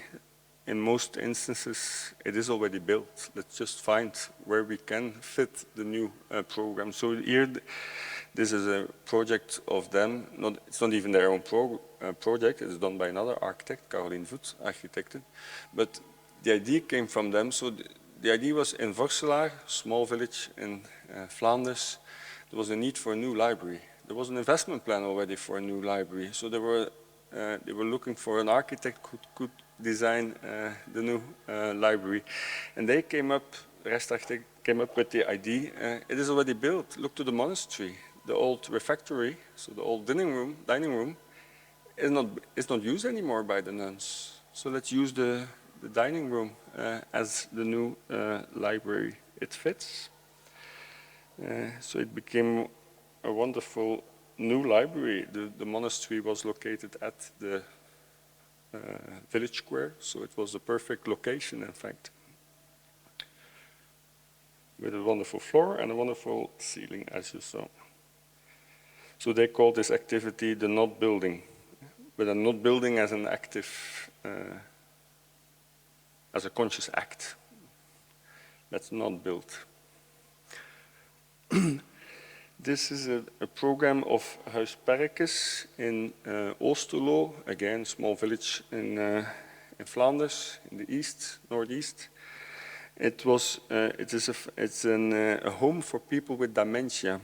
in most instances, it is already built. Let's just find where we can fit the new program. So here, this is a project of them. It's not even their own project. It's done by another architect, Caroline Voet, Architektūros. But the idea came from them. So the idea was in Vorselaar, small village in Flanders, there was a need for a new library. There was an investment plan already for a new library. So they were looking for an architect who could design the new library. And they came up, Restarchitecten came up with the idea, it is already built. Look to the monastery. The old refectory, so the old dining room, is not used anymore by the nuns. So let's use the the dining room as the new library. It fits. So it became a wonderful new library. The monastery was located at the village square, so it was the perfect location, in fact, with a wonderful floor and a wonderful ceiling, as you saw. So they call this activity the not building, but a not building as an active, as a conscious act. Let's not build. This is a program of Huis Perkes in Oosterlo, again, small village in Flanders, in the east, northeast. It's a home for people with dementia.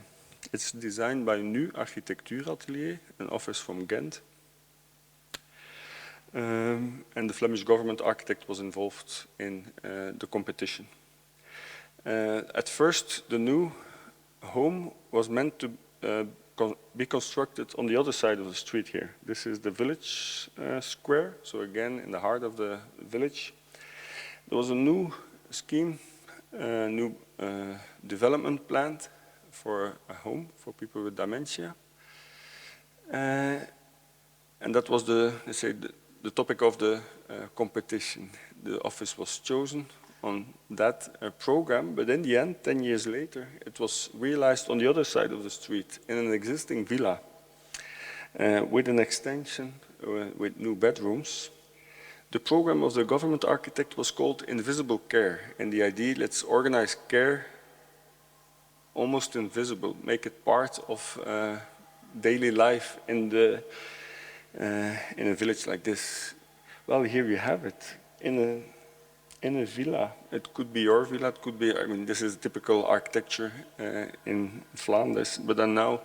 It's designed by Nu Architektūros, an office from Ghent. And the Flemish government architect was involved in the competition. At first, the new home was meant to be constructed on the other side of the street here. This is the village square, so again, in the heart of the village. There was a new scheme, new development planned for a home for people with dementia. And that was let's say, the topic of the competition. The office was chosen on that program, but in the end, 10 years later, it was realized on the other side of the street in an existing villa with an extension with new bedrooms. The program of the government architect was called Invisible Care, and the idea, let's organize care almost invisible, make it part of daily life in a village like this. Well, here you have it, in a villa. It could be your villa, it could be, I mean, this is typical architecture in Flanders, but then now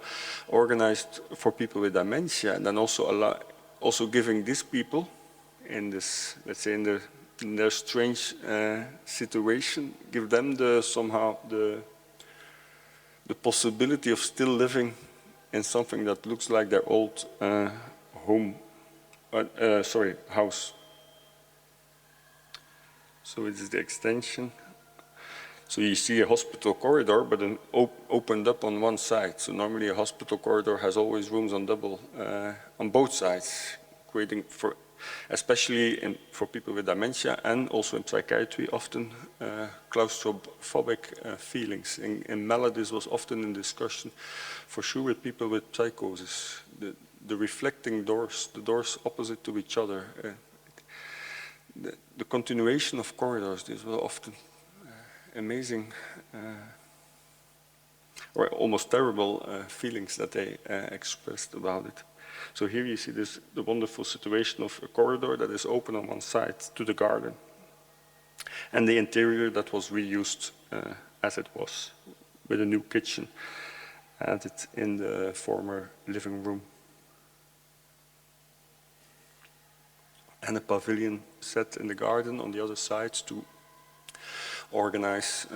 organized for people with dementia, and then also giving these people in this, let's say, in their strange situation, give them somehow the possibility of still living in something that looks like their old house. So it is the extension. So you see a hospital corridor, but then opened up on one side. So normally a hospital corridor has always rooms on both sides, creating especially for people with dementia and also in psychiatry, often claustrophobic feelings. In Melle, this was often in discussion, for sure with people with psychosis. The reflecting doors, the doors opposite to each other. The continuation of corridors, these were often amazing or almost terrible feelings that they expressed about it. So here you see the wonderful situation of a corridor that is open on one side to the garden, and the interior that was reused as it was, with a new kitchen added in the former living room. And a pavilion set in the garden on the other side to organize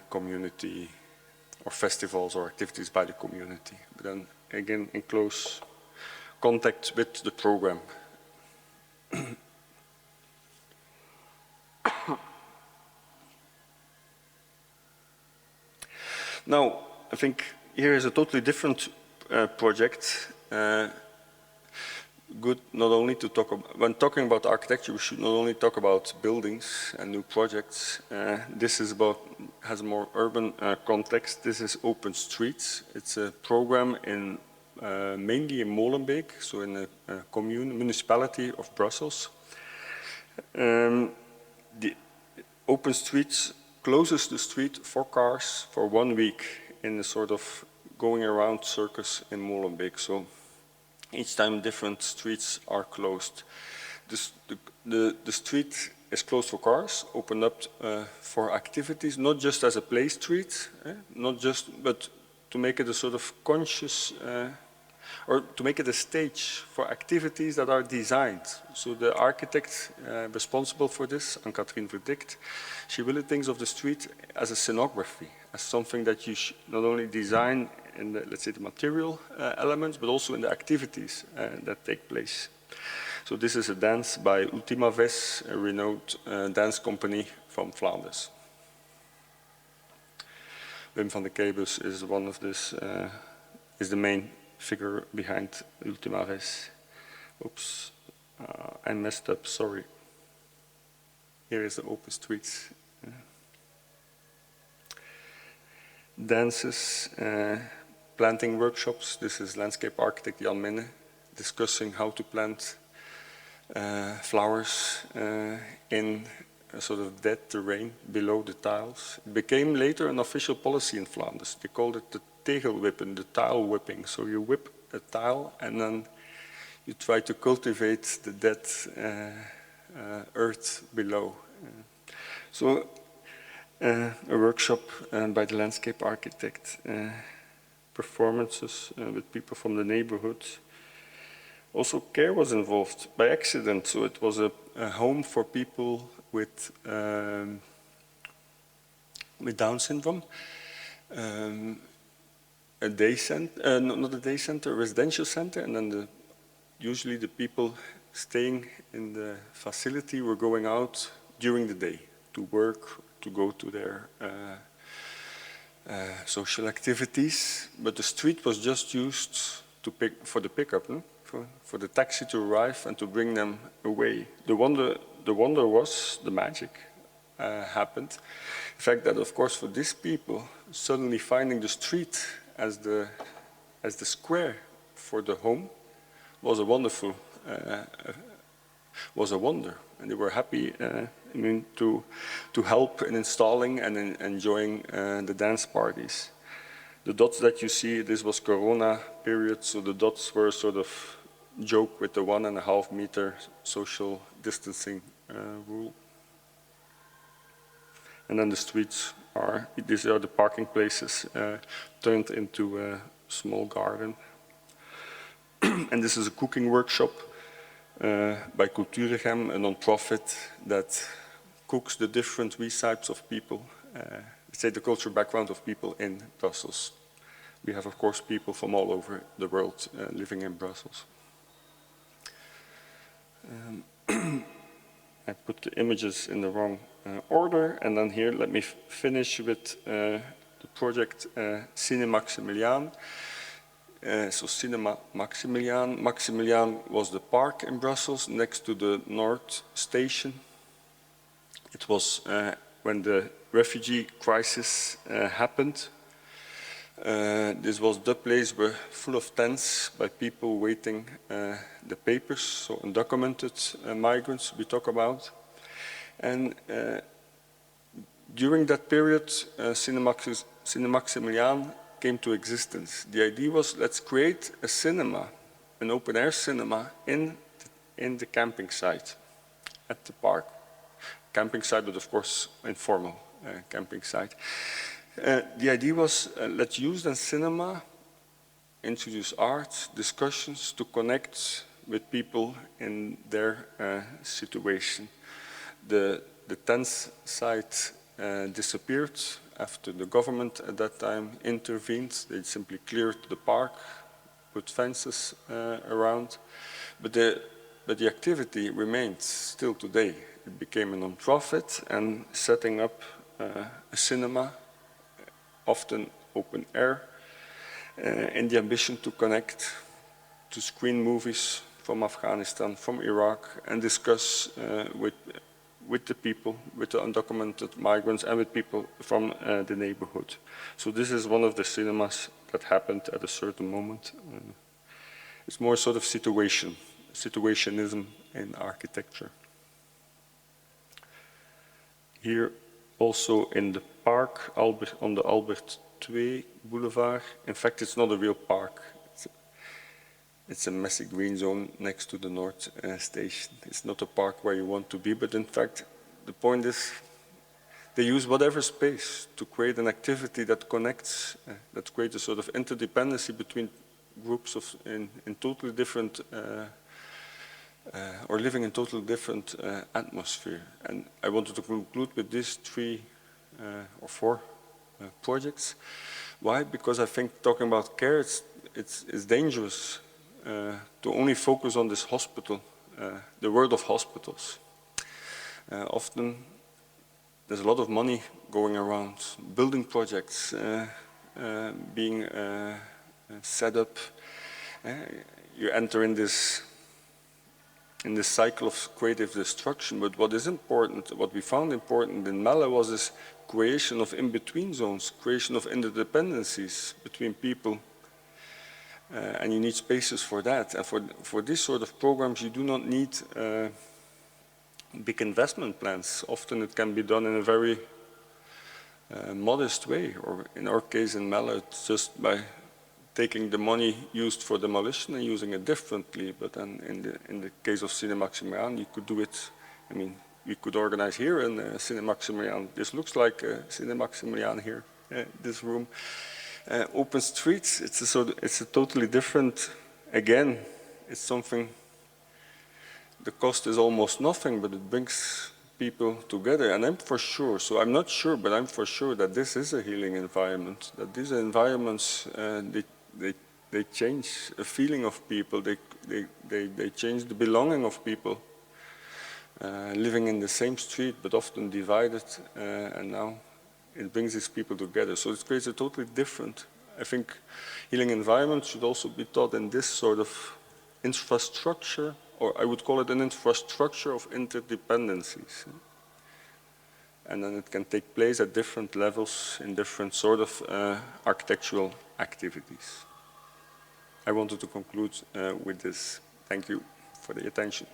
community or festivals or activities by the community, but then again in close contact with the program. Now, I think here is a totally different project. Good not only to talk about, when talking about architecture, we should not only talk about buildings and new projects. This is has a more urban context. This is Open Streets. It's a program mainly in Molenbeek, so in a municipality of Brussels. The Open Streets closes the street for cars for 1 week in a sort of going around circus in Molenbeek. So each time different streets are closed. The street is closed for cars, opened up for activities, not just as a play street, but to make it a sort of conscious, or to make it a stage for activities that are designed. So the architect responsible for this, Anne-Catherine Verdict, she really thinks of the street as a scenography, as something that you not only design in let's say, the material elements, but also in the activities that take place. So this is a dance by Ultima Ves, a renowned dance company from Flanders. Wim van de Keibus is one of this, is the main figure behind Ultima Ves. Oops, I messed up, sorry. Here is the open streets. Dances, planting workshops. This is landscape architect Jan Minne discussing how to plant flowers in a sort of dead terrain below the tiles. It became later an official policy in Flanders. They called it the tegelwippen, the tile whipping. So you whip a tile and then you try to cultivate the dead earth below. So a workshop by the landscape architect, performances with people from the neighborhood. Also care was involved by accident, so it was a home for people with Down syndrome. A day center, not a day center, a residential center, and then usually the people staying in the facility were going out during the day to work, to go to their social activities, but the street was just used for the pickup, no? For the taxi to arrive and to bring them away. The wonder was the magic happened. The fact that, of course, for these people, suddenly finding the street as the square for the home was a wonderful, was a wonder, and they were happy. I mean, to help in installing and in enjoying the dance parties. The dots that you see, this was Corona period, so the dots were sort of joke with the 1.5 meter social distancing rule. And then the streets are, these are the parking places turned into a small garden. And this is a cooking workshop by Culturegem, a non-profit that cooks the different types of people, say the cultural background of people in Brussels. We have, of course, people from all over the world living in Brussels. I put the images in the wrong order, and then here let me finish with the project Cine Maximilian. So Cinema Maximilian. Maximilian was the park in Brussels next to the North Station. It was when the refugee crisis happened. This was the place where full of tents by people waiting the papers, so undocumented migrants we talk about. And during that period, Cine Maximilian came to existence. The idea was, let's create a cinema, an open-air cinema in the camping site at the park. Camping site, but of course informal camping site. The idea was, let's use the cinema, introduce art, discussions to connect with people in their situation. The tent site disappeared after the government at that time intervened. They simply cleared the park, put fences around, but the activity remains still today. It became a non-profit and setting up a cinema, often open air, in the ambition to connect, to screen movies from Afghanistan, from Iraq, and discuss with the people, with the undocumented migrants, and with people from the neighborhood. So this is one of the cinemas that happened at a certain moment. It's more sort of situationism in architecture. Here also in the park, on the Albert II Boulevard. In fact, it's not a real park. It's a messy green zone next to the North Station. It's not a park where you want to be, but in fact, the point is they use whatever space to create an activity that connects, that creates a sort of interdependency between groups of in totally different or living in totally different atmosphere. And I wanted to conclude with these 3 or 4 projects. Why? Because I think talking about care, it's dangerous to only focus on this hospital the world of hospitals. Often there's a lot of money going around, building projects being set up. You enter in this cycle of creative destruction, but what is important, what we found important in Melle was this creation of in-between zones, creation of interdependencies between people, and you need spaces for that. And for this sort of programs, you do not need big investment plans. Often it can be done in a very modest way, or in our case in Melle, it's just by taking the money used for demolition and using it differently. But then in the case of Cine Maximilian, you could do it, I mean, we could organize here in Cine Maximilian. This looks like Cine Maximilian here, this room. Open streets, it's a totally different, again, it's something, the cost is almost nothing, but it brings people together. And I'm for sure, so I'm not sure, but I'm for sure that this is a healing environment, that these environments, they change a feeling of people, they change the belonging of people, living in the same street, but often divided, and now it brings these people together. So it creates a totally different, I think, healing environment should also be taught in this sort of infrastructure, or I would call it an infrastructure of interdependencies. And then it can take place at different levels in different sort of architectural activities. I wanted to conclude with this. Thank you for the attention.